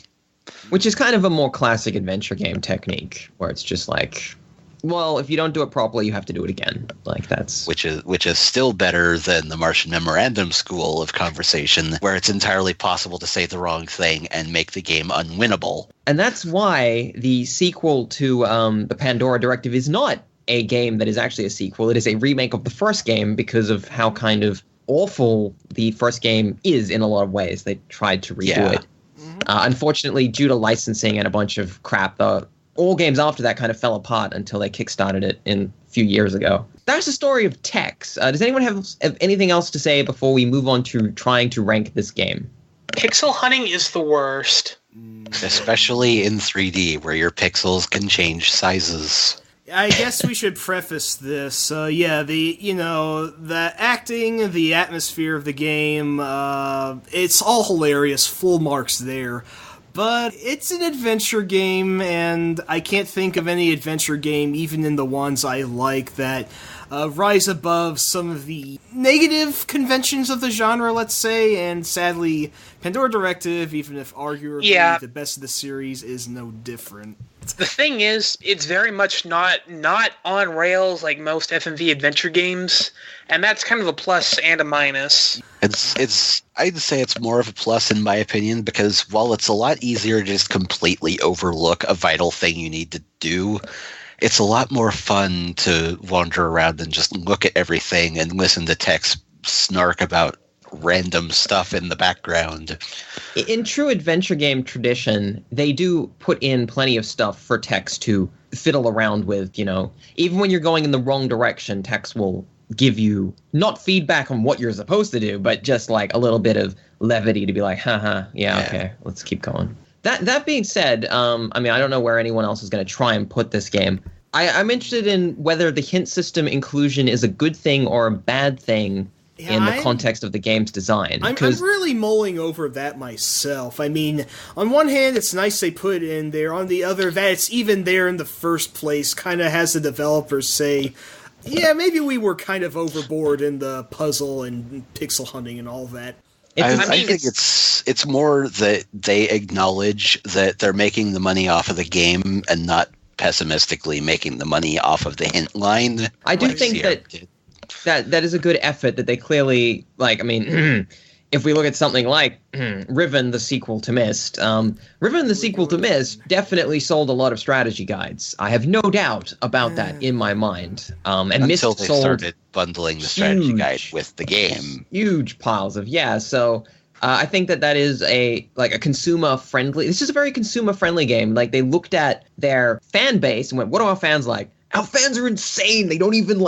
Which is kind of a more classic adventure game technique, where it's just like, well, if you don't do it properly, you have to do it again. Like that's which is still better than the Martian Memorandum school of conversation, where it's entirely possible to say the wrong thing and make the game unwinnable. And that's why the sequel to the Pandora Directive is not a game that is actually a sequel. It is a remake of the first game because of how kind of awful the first game is in a lot of ways. They tried to redo it. Mm-hmm. Unfortunately, due to licensing and a bunch of crap, all games after that kind of fell apart until they kickstarted it a few years ago. That's the story of Tex. Does anyone have anything else to say before we move on to trying to rank this game? Pixel hunting is the worst. Especially in 3D, where your pixels can change sizes. I guess we should preface this. The acting, the atmosphere of the game, it's all hilarious. Full marks there. But it's an adventure game, and I can't think of any adventure game, even in the ones I like, that rise above some of the negative conventions of the genre, let's say, and sadly, Pandora Directive, even if arguably the best of the series, is no different. The thing is, it's very much not on rails like most FMV adventure games, and that's kind of a plus and a minus. I'd say it's more of a plus in my opinion, because while it's a lot easier to just completely overlook a vital thing you need to do, it's a lot more fun to wander around and just look at everything and listen to Tex snark about random stuff in the background. In true adventure game tradition, they do put in plenty of stuff for Tex to fiddle around with, you know. Even when you're going in the wrong direction, Tex will give you not feedback on what you're supposed to do, but just like a little bit of levity to be like, okay, let's keep going. That being said, I don't know where anyone else is going to try and put this game. I'm interested in whether the hint system inclusion is a good thing or a bad thing in the context of the game's design. I'm really mulling over that myself. I mean, on one hand, it's nice they put it in there. On the other, that it's even there in the first place kind of has the developers say, yeah, maybe we were kind of overboard in the puzzle and pixel hunting and all that. I think it's more that they acknowledge that they're making the money off of the game and not pessimistically making the money off of the hint line. I do think that is a good effort that they clearly, if we look at something like Riven, the sequel to Myst, Riven, the sequel to Myst, definitely sold a lot of strategy guides. I have no doubt about that in my mind. And until Myst they sold started bundling the strategy guide with the game. Huge piles of, so I think that is a consumer friendly. This is a very consumer friendly game. Like, they looked at their fan base and went, "What are our fans like? Our fans are insane. They don't even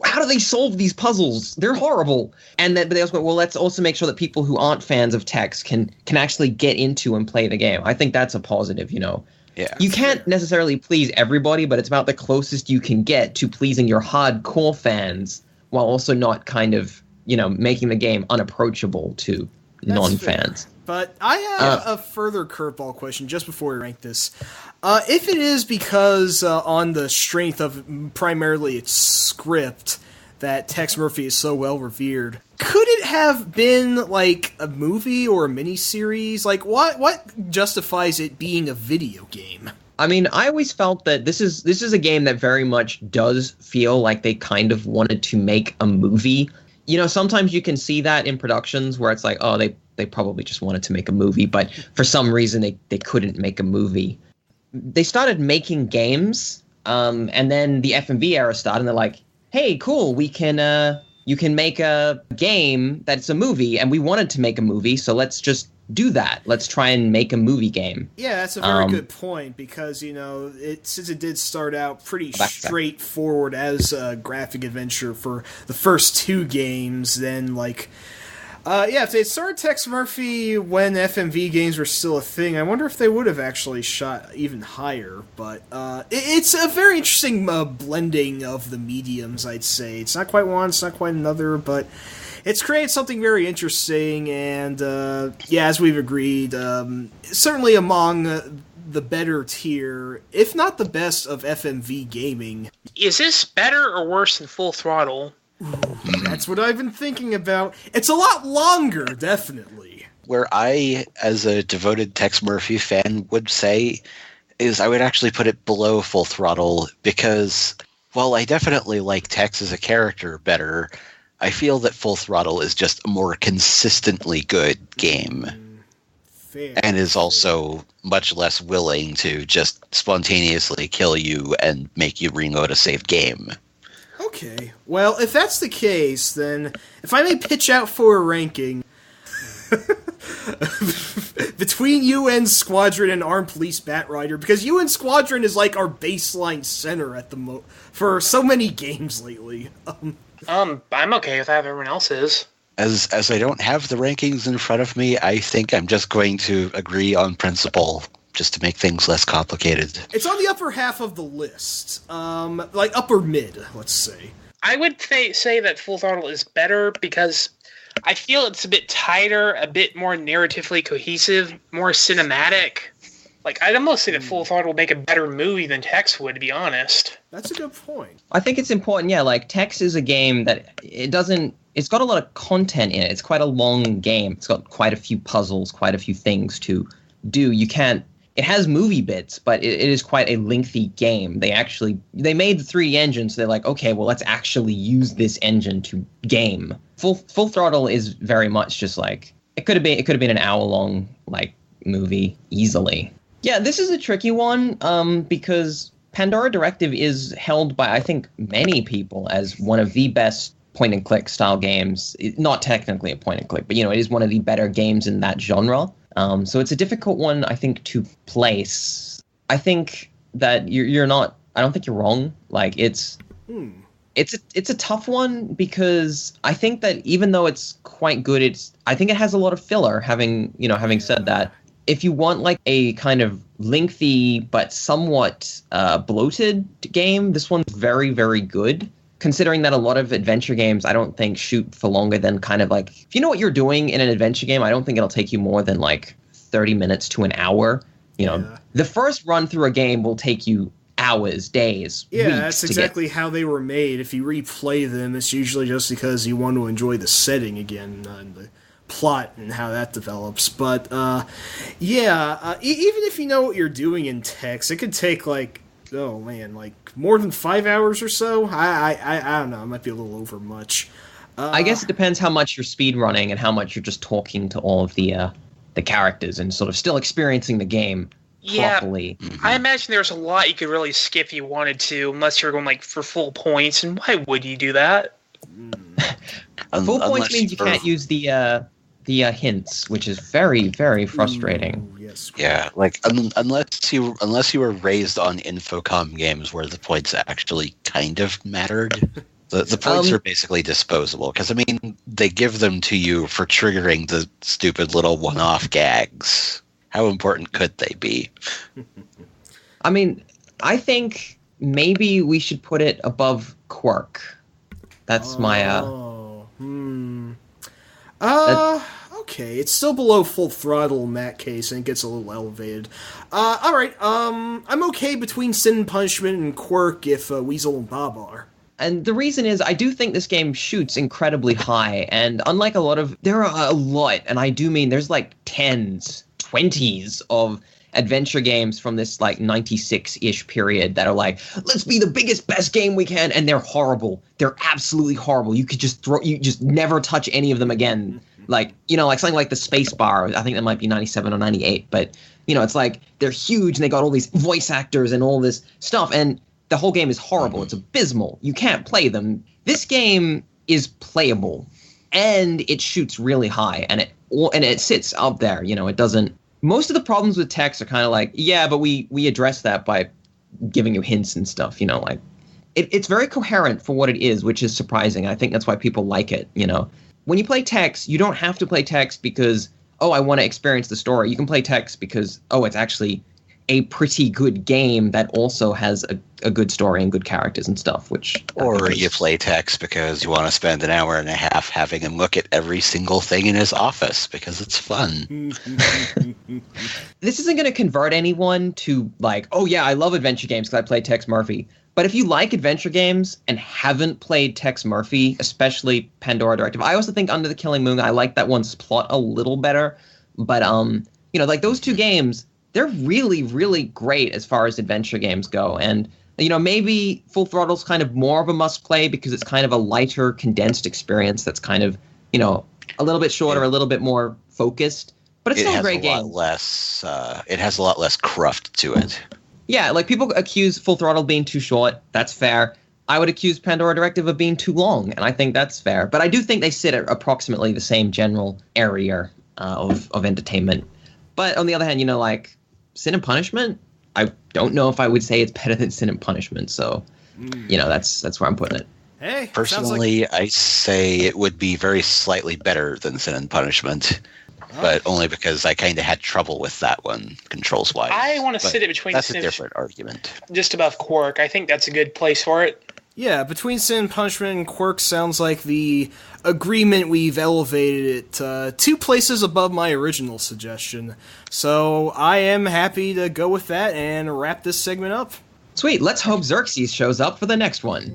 how do they solve these puzzles? They're horrible." And then, but they also went, "Well, let's also make sure that people who aren't fans of Tex can actually get into and play the game." I think that's a positive. Yeah. You can't necessarily please everybody, but it's about the closest you can get to pleasing your hardcore fans while also not kind of making the game unapproachable to non-fans. But I have a further curveball question just before we rank this. If it is because on the strength of primarily its script that Tex Murphy is so well revered, could it have been like a movie or a miniseries? Like, what justifies it being a video game? I mean, I always felt that this is a game that very much does feel like they kind of wanted to make a movie. Sometimes you can see that in productions where it's like, oh, they probably just wanted to make a movie, but for some reason they couldn't make a movie. They started making games, and then the FMV era started, and they're like, hey, cool, you can make a game that's a movie, and we wanted to make a movie, so let's just do that. Let's try and make a movie game. Yeah, that's a very good point, because since it did start out pretty straightforward as a graphic adventure for the first two games, then if they started Tex Murphy when FMV games were still a thing, I wonder if they would have actually shot even higher. But it's a very interesting blending of the mediums, I'd say. It's not quite one, it's not quite another, but it's created something very interesting, and as we've agreed, certainly among the better tier, if not the best, of FMV gaming. Is this better or worse than Full Throttle? Ooh, that's what I've been thinking about. It's a lot longer, definitely. Where I, as a devoted Tex Murphy fan, would say is I would actually put it below Full Throttle, because while I definitely like Tex as a character better, I feel that Full Throttle is just a more consistently good game. Fair. And is also much less willing to just spontaneously kill you and make you reload a saved game. Okay. Well, if that's the case, then if I may pitch out for a ranking between UN Squadron and Armed Police Batrider, because UN Squadron is like our baseline center at the for so many games lately. I'm okay with that. Everyone else is. As I don't have the rankings in front of me, I think I'm just going to agree on principle, just to make things less complicated. It's on the upper half of the list, upper mid, let's say. I would say that Full Throttle is better because I feel it's a bit tighter, a bit more narratively cohesive, more cinematic. I'd almost say that Full Throttle would make a better movie than Tex would, to be honest. That's a good point. I think it's important, Tex is a game that it's got a lot of content in it. It's quite a long game. It's got quite a few puzzles, quite a few things to do. It has movie bits, but it is quite a lengthy game. They made the 3D engine, so they're like, okay, well, let's actually use this engine to game. Full Throttle is very much just it could have been an hour-long movie easily. Yeah, this is a tricky one because Pandora Directive is held by, I think, many people as one of the best point-and-click style games. Not technically a point-and-click, but, it is one of the better games in that genre. So it's a difficult one, I think, to place. I think that you're not. I don't think you're wrong. It's a tough one because I think that even though it's quite good, I think it has a lot of filler. Having said that, if you want a kind of lengthy but somewhat bloated game, this one's very, very good. Considering that a lot of adventure games, I don't think shoot for longer than kind of if you know what you're doing in an adventure game, I don't think it'll take you more than 30 minutes to an hour. The first run through a game will take you hours, days, weeks. Yeah, that's exactly how they were made. If you replay them, it's usually just because you want to enjoy the setting again and the plot and how that develops. But even if you know what you're doing in Tex, it could take more than 5 hours or so. I don't know. It might be a little over much. I guess it depends how much you're speed running and how much you're just talking to all of the characters and sort of still experiencing the game properly. I imagine there's a lot you could really skip if you wanted to, unless you're going for full points. And why would you do that? Full points means you can't use the the hints, which is very, very frustrating. Ooh, yes. Yeah, like unless you were raised on Infocom games where the points actually kind of mattered, the points are basically disposable. Because I mean, they give them to you for triggering the stupid little one-off gags. How important could they be? I mean, I think maybe we should put it above Quirk. That's my. Okay, it's still below Full Throttle in that case, and it gets a little elevated. Alright, I'm okay between Sin and Punishment and Quirk if Weasel and Bob are. And the reason is, I do think this game shoots incredibly high, and unlike a lot of... There are a lot, and I do mean there's like 10s, 20s of adventure games from this like 96-ish period that are like, let's be the biggest, best game we can, and they're horrible. They're absolutely horrible. You just never touch any of them again. Like, you know, like something like the Space Bar, I think that might be 97 or 98, but, you know, it's like, they're huge, and they got all these voice actors and all this stuff, and the whole game is horrible. It's abysmal. You can't play them. This game is playable, and it shoots really high, and it sits up there, you know, it doesn't... Most of the problems with text are kind of like, yeah, but we address that by giving you hints and stuff, you know, like, it's very coherent for what it is, which is surprising. I think that's why people like it, you know. When you play text, you don't have to play text because, oh, I want to experience the story. You can play text because, oh, it's actually a pretty good game that also has a good story and good characters and stuff, which... Or you play text because you want to spend an hour and a half having him look at every single thing in his office because it's fun. This isn't going to convert anyone to, like, oh, yeah, I love adventure games because I play Tex Murphy. But if you like adventure games and haven't played Tex Murphy, especially Pandora Directive, I also think Under the Killing Moon, I like that one's plot a little better. But, you know, like those two games, they're really, really great as far as adventure games go. And, you know, maybe Full Throttle's kind of more of a must-play because it's kind of a lighter, condensed experience that's kind of, you know, a little bit shorter, a little bit more focused. But it's still a great game. It has a lot less cruft to it. Yeah, like people accuse Full Throttle of being too short. That's fair. I would accuse Pandora Directive of being too long, and I think that's fair. But I do think they sit at approximately the same general area of entertainment. But on the other hand, you know, like Sin and Punishment, I don't know if I would say it's better than Sin and Punishment. So, you know, that's where I'm putting it. Hey, personally, I say it would be very slightly better than Sin and Punishment. But only because I kind of had trouble with that one, controls-wise. I want to sit it between... That's a different argument. Just above Quirk. I think that's a good place for it. Yeah, between Sin and Punishment and Quirk sounds like the agreement we've elevated it 2 places above my original suggestion. So I am happy to go with that and wrap this segment up. Sweet, let's hope Xerxes shows up for the next one.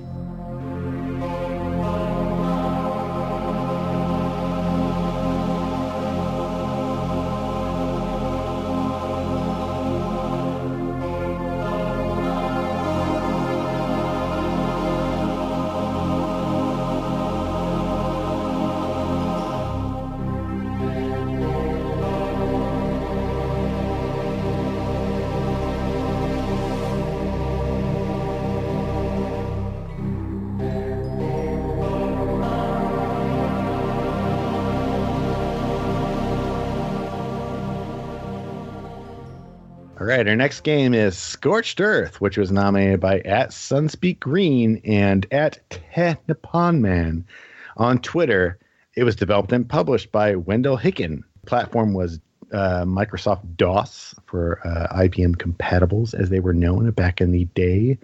All right, our next game is Scorched Earth, which was nominated by @SunspeakGreen and @TechNiponMan on Twitter. It was developed and published by Wendell Hicken. Platform was Microsoft DOS for IBM compatibles, as they were known back in the day.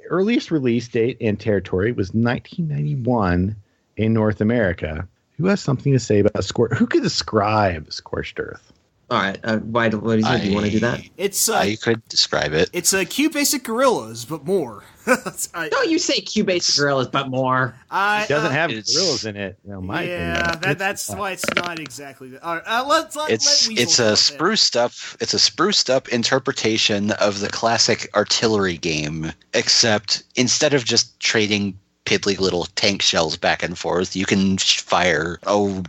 Earliest release date and territory was 1991 in North America. Who has something to say about Scorched? Who could describe Scorched Earth? All right, what do you want to do that? It's I could describe it. It's Q-Basic Gorillas, but more. No, you say Q-Basic Gorillas, but more. It doesn't have gorillas in it. You know, that's why it's not exactly. All right, it's a spruced up interpretation of the classic artillery game, except instead of just trading piddly little tank shells back and forth, you can fire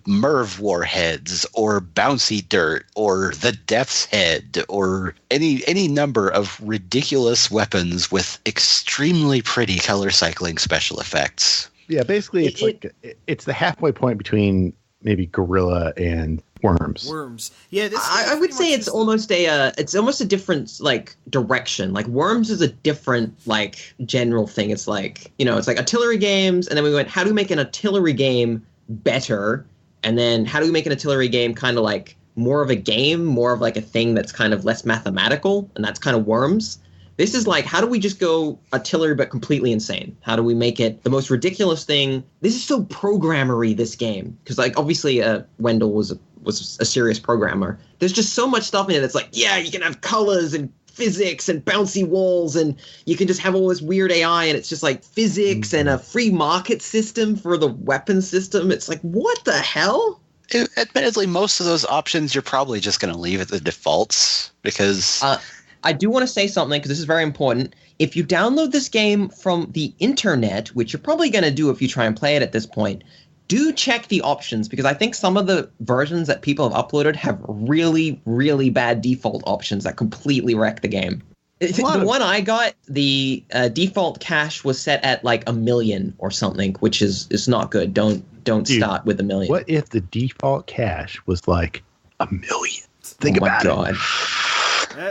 Merv warheads or bouncy dirt or the Death's Head or any number of ridiculous weapons with extremely pretty color cycling special effects. Yeah, basically it's the halfway point between maybe Gorilla and Worms. Worms. Yeah, I would say it's almost a different like direction. Like Worms is a different like general thing. It's like, it's like artillery games, and then we went, how do we make an artillery game better? And then how do we make an artillery game kind of like more of a game, more of like a thing that's kind of less mathematical, and that's kind of Worms. This is like, how do we just go artillery but completely insane? How do we make it the most ridiculous thing? This is so programmery, this game. Because, like, obviously Wendell was a serious programmer. There's just so much stuff in it that's like, yeah, you can have colors and physics and bouncy walls, and you can just have all this weird AI, and it's just like physics and a free market system for the weapon system. It's like, what the hell? Admittedly, most of those options you're probably just going to leave at the defaults because... I do want to say something, because this is very important. If you download this game from the internet, which you're probably going to do if you try and play it at this point, do check the options, because I think some of the versions that people have uploaded have really, really bad default options that completely wreck the game. The one I got, the default cache was set at like 1 million or something, which is not good. Don't start with 1 million. What if the default cache was like 1 million? Think about it.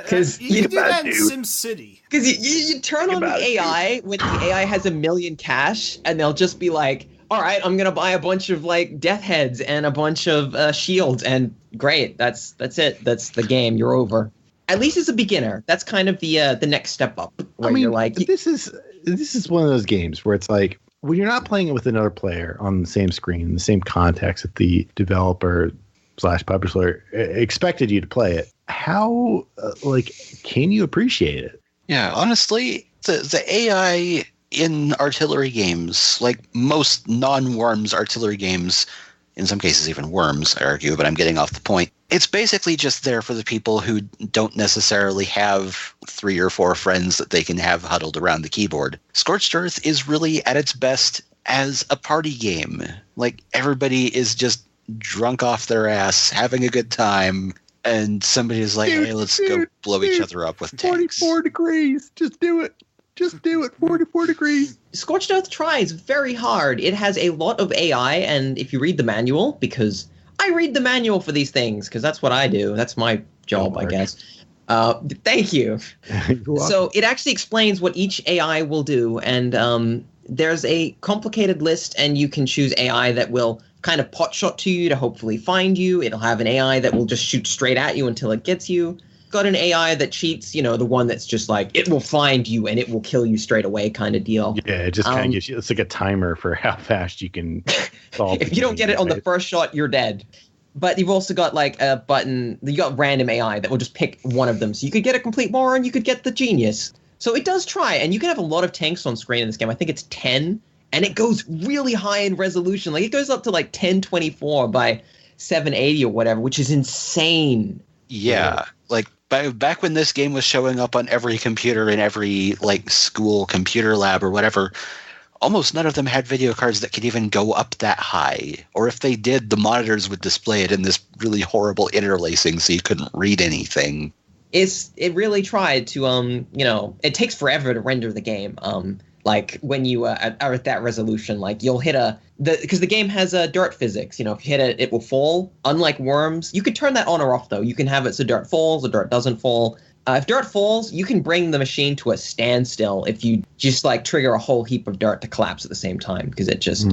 Because you can do that in SimCity. Because you turn on the AI when the AI has 1 million cash, and they'll just be like, all right, I'm going to buy a bunch of like death heads and a bunch of shields, and great, that's it. That's the game. You're over. At least as a beginner, that's kind of the next step up. Where you're like, this is one of those games where it's like, when you're not playing it with another player on the same screen, in the same context that the developer / publisher expected you to play it, how can you appreciate it? Yeah, honestly, the AI in artillery games, like most non-Worms artillery games, in some cases even Worms, I argue, but I'm getting off the point. It's basically just there for the people who don't necessarily have 3 or 4 friends that they can have huddled around the keyboard. Scorched Earth is really at its best as a party game. Like, everybody is just drunk off their ass, having a good time, and somebody's like, hey, let's go blow each other up with tanks. 44 degrees. Just do it. 44 degrees. Scorched Earth tries very hard. It has a lot of AI, and if you read the manual, because I read the manual for these things, because that's what I do. That's my job, I guess. Thank you. So it actually explains what each AI will do, and there's a complicated list, and you can choose AI that will kind of pot shot to you to hopefully find you. It'll have an AI that will just shoot straight at you until it gets you. Got an AI that cheats, the one that's just like, it will find you and it will kill you straight away kind of deal. Yeah, it just kind of gives you, it's like a timer for how fast you can solve. If you don't get it on the first shot, you're dead. But you've also got like a button, you got random AI that will just pick one of them. So you could get a complete moron, you could get the genius. So it does try, and you can have a lot of tanks on screen in this game. I think it's 10, and it goes really high in resolution. Like, it goes up to like 1024 by 780 or whatever, which is insane. Yeah, like back when this game was showing up on every computer in every like school computer lab or whatever, almost none of them had video cards that could even go up that high. Or if they did, the monitors would display it in this really horrible interlacing so you couldn't read anything. It really tried to, it takes forever to render the game. Like when you are at that resolution, like you'll hit because the game has dirt physics. If you hit it, it will fall. Unlike Worms, you could turn that on or off though. You can have it so dirt falls or dirt doesn't fall. If dirt falls, you can bring the machine to a standstill if you just like trigger a whole heap of dirt to collapse at the same time, because it just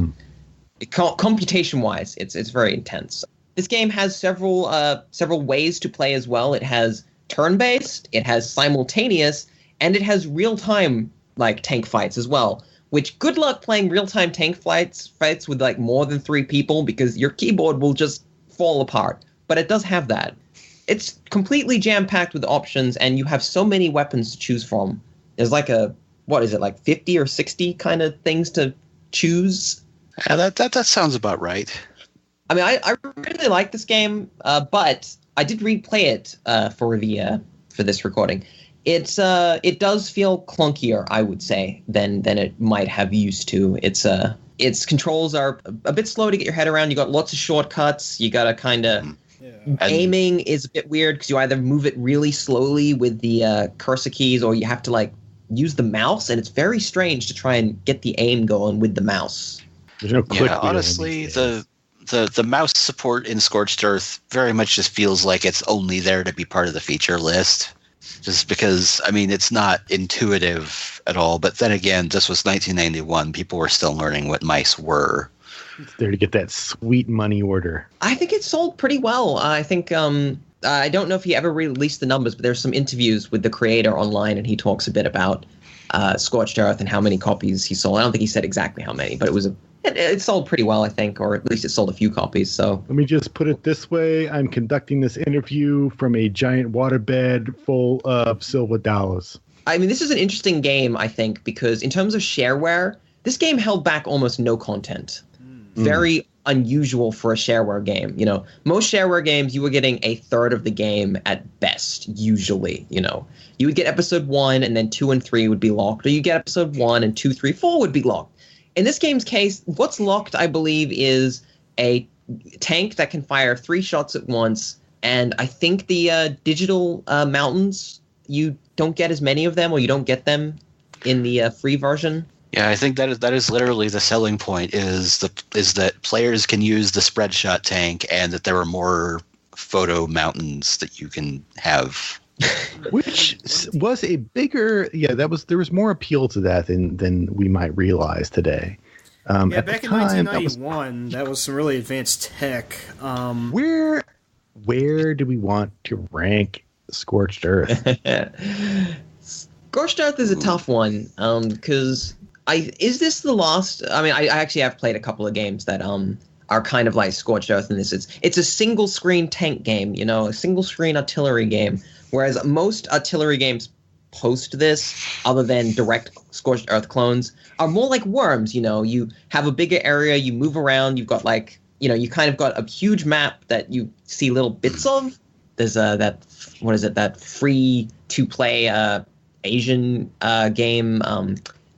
computation wise, it's very intense. This game has several ways to play as well. It has turn-based, it has simultaneous, and it has real-time like tank fights as well. Which, good luck playing real-time tank fights with like more than 3 people, because your keyboard will just fall apart. But it does have that. It's completely jam-packed with options, and you have so many weapons to choose from. There's like like 50 or 60 kind of things to choose? Yeah, that sounds about right. I mean, I really like this game, but I did replay it for this recording. It does feel clunkier, I would say, than it might have used to. Its controls are a bit slow to get your head around. You got lots of shortcuts. You got to kind of aiming is a bit weird, because you either move it really slowly with the cursor keys, or you have to like use the mouse, and it's very strange to try and get the aim going with the mouse. There's no quick. Yeah, honestly, the The mouse support in Scorched Earth very much just feels like it's only there to be part of the feature list. Just because, I mean, it's not intuitive at all. But then again, this was 1991. People were still learning what mice were. It's there to get that sweet money order. I think it sold pretty well. I think I don't know if he ever released the numbers, but there's some interviews with the creator online, and he talks a bit about Scorched Earth and how many copies he sold. I don't think he said exactly how many, but it sold pretty well, I think, or at least it sold a few copies. So let me just put it this way: I'm conducting this interview from a giant waterbed full of silver dollars. I mean, this is an interesting game, I think, because in terms of shareware, this game held back almost no content. Very unusual for a shareware game. You know, most shareware games, you were getting a third of the game at best, usually. You know, you would get episode 1 and then 2 and 3 would be locked, or you get episode 1 and 2, 3, 4 would be locked. In this game's case, what's locked, I believe, is a tank that can fire 3 shots at once, and I think the digital mountains, you don't get as many of them, or you don't get them in the free version. Yeah, I think that is literally the selling point is that players can use the spread shot tank and that there are more photo mountains that you can have. Which was a bigger, there was more appeal to that than we might realize today. Back in 1991, that was some really advanced tech. Where do we want to rank Scorched Earth? Scorched Earth is a tough one because is this the last? I mean, I actually have played a couple of games that are kind of like Scorched Earth in this. It's a single screen tank game, you know, a single screen artillery game. Whereas most artillery games post this, other than direct Scorched Earth clones, are more like Worms. You know, you have a bigger area, you move around, you've got like, you know, you kind of got a huge map that you see little bits of. There's that free to play Asian game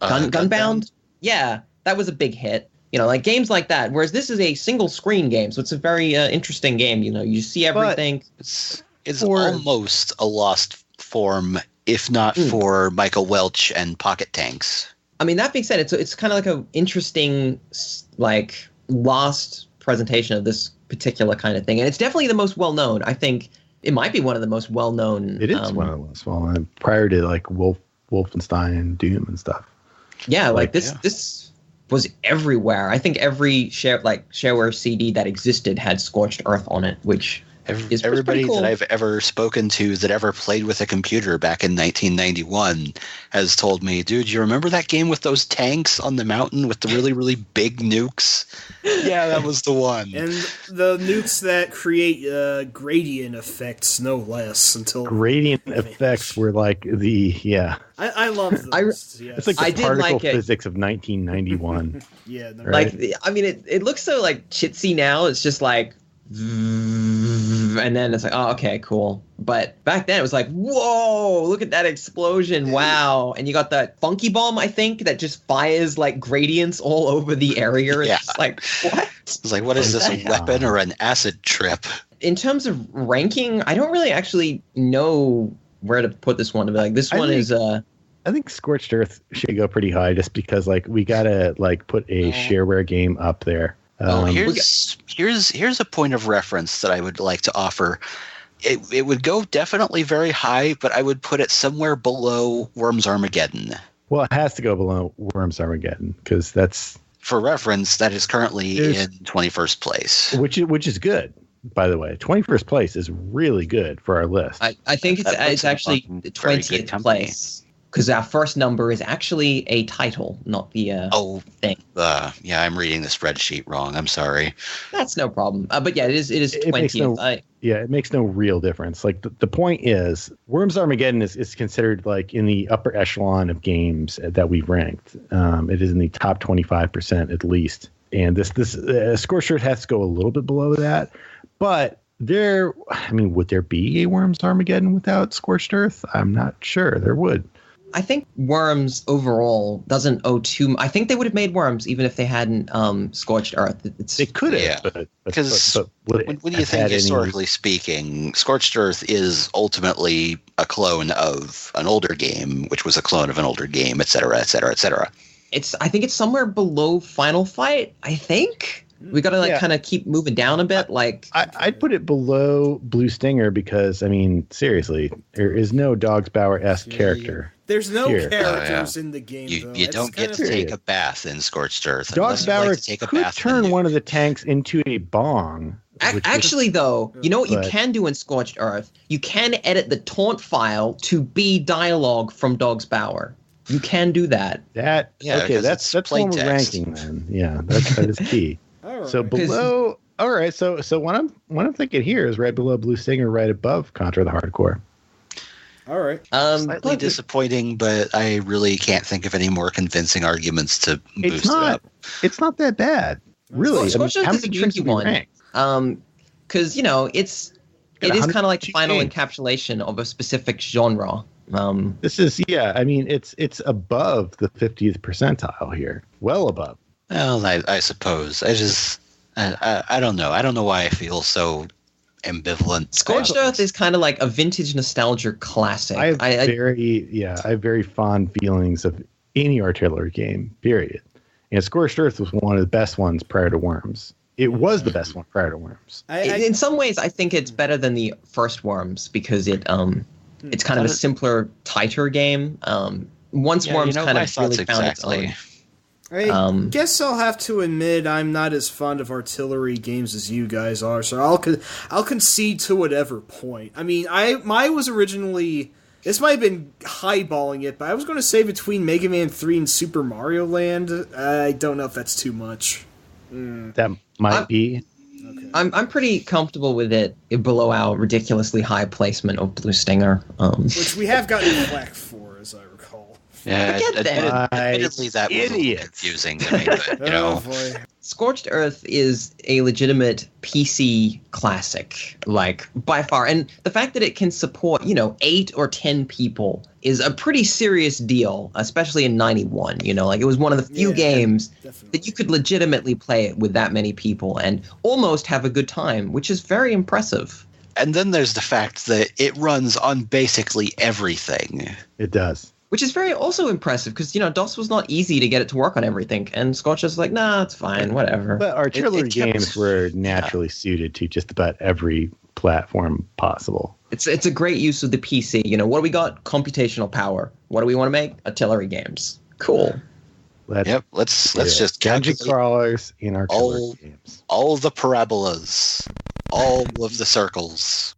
Gunbound. Yeah, that was a big hit. You know, like games like that. Whereas this is a single screen game, so it's a very interesting game. You know, you see everything. But it's almost a lost form, if not for Michael Welch and Pocket Tanks. I mean, that being said, it's kind of like an interesting, like, lost presentation of this particular kind of thing. And it's definitely the most well-known. I think it might be one of the most well-known. It is one of the most well-known, prior to, like, Wolfenstein and Doom and stuff. Yeah, like this was everywhere. I think every shareware CD that existed had Scorched Earth on it, which everybody cool. that I've ever spoken to that ever played with a computer back in 1991 has told me, dude, you remember that game with those tanks on the mountain with the really, really big nukes? Yeah, that was the one. And the nukes that create gradient effects, no less. Gradient effects were like I love those. It's like the particle physics of 1991. Yeah, no, right? Like, I mean, it looks so like chitsy now. It's just like, and then it's like, oh, okay, cool. But back then it was like, whoa, look at that explosion, wow. And you got that funky bomb, I think, that just fires like gradients all over the area. It's just like, what? It's like, what is this, a weapon or an acid trip? In terms of ranking, I don't really actually know where to put this one. To be like, this one is I think Scorched Earth should go pretty high just because like we gotta like put a shareware game up there. Here's a point of reference that I would like to offer. It would go definitely very high, but I would put it somewhere below Worms Armageddon. Well, it has to go below Worms Armageddon because that's, for reference, that is currently in 21st place, which is good. By the way, 21st place is really good for our list. I think it's actually 20th place. Because our first number is actually a title, not the thing. Yeah, I'm reading the spreadsheet wrong. I'm sorry. That's no problem. But yeah, it is 20th. It makes no real difference. Like the point is, Worms Armageddon is considered like in the upper echelon of games that we've ranked. It is in the top 25% at least. And this Scorched Earth has to go a little bit below that. But would there be a Worms Armageddon without Scorched Earth? I'm not sure. There would. I think Worms overall doesn't owe too. I think they would have made Worms even if they hadn't Scorched Earth. They could have, because when you think historically speaking, Scorched Earth is ultimately a clone of an older game, which was a clone of an older game, et cetera, et cetera, et cetera. I think it's somewhere below Final Fight. I think. We got to kind of keep moving down a bit. I'd put it below Blue Stinger because, I mean, seriously, there is no Dogs Bauer-esque character. There's no characters in the game. You don't get to take a bath in Scorched Earth. Dogs Bauer could turn one of the tanks into a bong. Actually, though, you know what you can do in Scorched Earth? You can edit the taunt file to be dialogue from Dogs Bauer. You can do that. That's one we're ranking then. Yeah, that is key. All right. So below, all right. So what I'm thinking here is right below Blue Stinger, right above Contra the Hardcore. All right. Slightly disappointing, but I really can't think of any more convincing arguments to boost it up. It's not that bad, really. Scorched Earth is a tricky one. Because it is kind of like the final encapsulation of a specific genre. This is it's above the 50th percentile here, well above. Well, I suppose. I don't know. I don't know why I feel so ambivalent. Scorched Earth is kind of like a vintage nostalgia classic. I have very fond feelings of any artillery game, period. And Scorched Earth was one of the best ones prior to Worms. It was the best one prior to Worms. In some ways, I think it's better than the first Worms because it's kind of a simpler, tighter game. Once Worms kind of really found its own. I guess I'll have to admit I'm not as fond of artillery games as you guys are, so I'll concede to whatever point. I mean, mine was originally, this might have been highballing it, but I was going to say between Mega Man 3 and Super Mario Land. I don't know if that's too much. That might be. Okay. I'm pretty comfortable with it below our ridiculously high placement of Blue Stinger, which we have gotten flack for, as I recall. Yeah, admittedly, that was a little confusing to me. But, boy. Scorched Earth is a legitimate PC classic, by far. And the fact that it can support, 8 or 10 people is a pretty serious deal, especially in 91. It was one of the few games that you could legitimately play it with that many people and almost have a good time, which is very impressive. And then there's the fact that it runs on basically everything. It does. Which is very also impressive because, DOS was not easy to get it to work on everything. And Scorched was like, nah, it's fine, whatever. But artillery games were naturally suited to just about every platform possible. It's a great use of the PC. What do we got? Computational power. What do we want to make? Artillery games. Cool. Let's just Dungeon crawlers in artillery games. All the parabolas. All of the circles.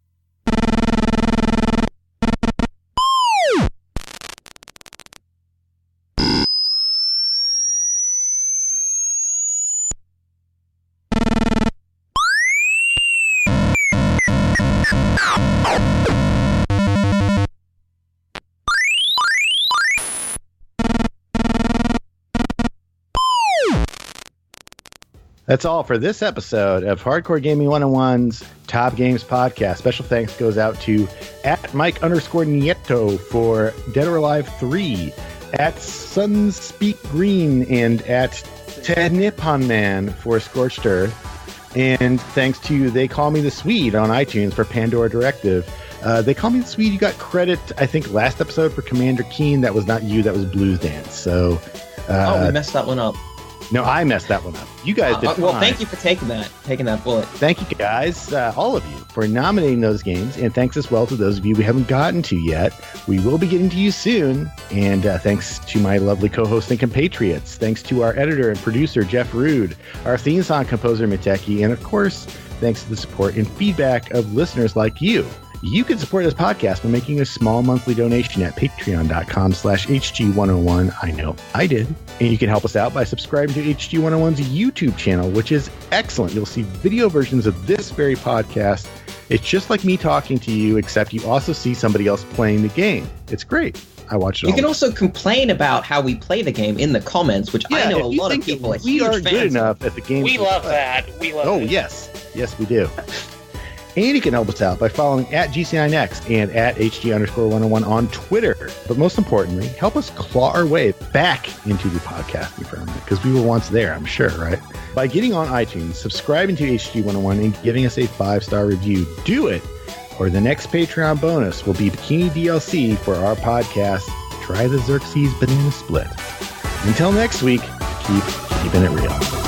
That's all for this episode of Hardcore Gaming 101's Top Games Podcast. Special thanks goes out to @Mike_Nieto for Dead or Alive 3, @Sunspeak Green, and @TedNipponMan for Scorched Earth. And thanks to They Call Me the Swede on iTunes for Pandora Directive. They Call Me the Swede, you got credit, I think, last episode for Commander Keen. That was not you, that was Blues Dance. So, we messed that one up. No, I messed that one up. You guys did fine. Well, thank you for taking that bullet. Thank you guys, all of you, for nominating those games. And thanks as well to those of you we haven't gotten to yet. We will be getting to you soon. And thanks to my lovely co-hosts and compatriots. Thanks to our editor and producer, Jeff Rude, our theme song composer, Miteki, and of course, thanks to the support and feedback of listeners like you. You can support this podcast by making a small monthly donation at patreon.com/HG101. I know I did. And you can help us out by subscribing to HG101's YouTube channel, which is excellent. You'll see video versions of this very podcast. It's just like me talking to you, except you also see somebody else playing the game. It's great. I watch it all. You can also complain about how we play the game in the comments, which I know a lot of people are huge fans. We are good enough at the game. We love that. We love it. Oh, yes. Yes, we do. And you can help us out by following @GCINext and @HG_101 on Twitter. But most importantly, help us claw our way back into the podcasting firmament, because we were once there, I'm sure, right? By getting on iTunes, subscribing to HG101, and giving us a 5-star review. Do it, or the next Patreon bonus will be Bikini DLC for our podcast, Try the Xerxes Banana Split. Until next week, keep keeping it real.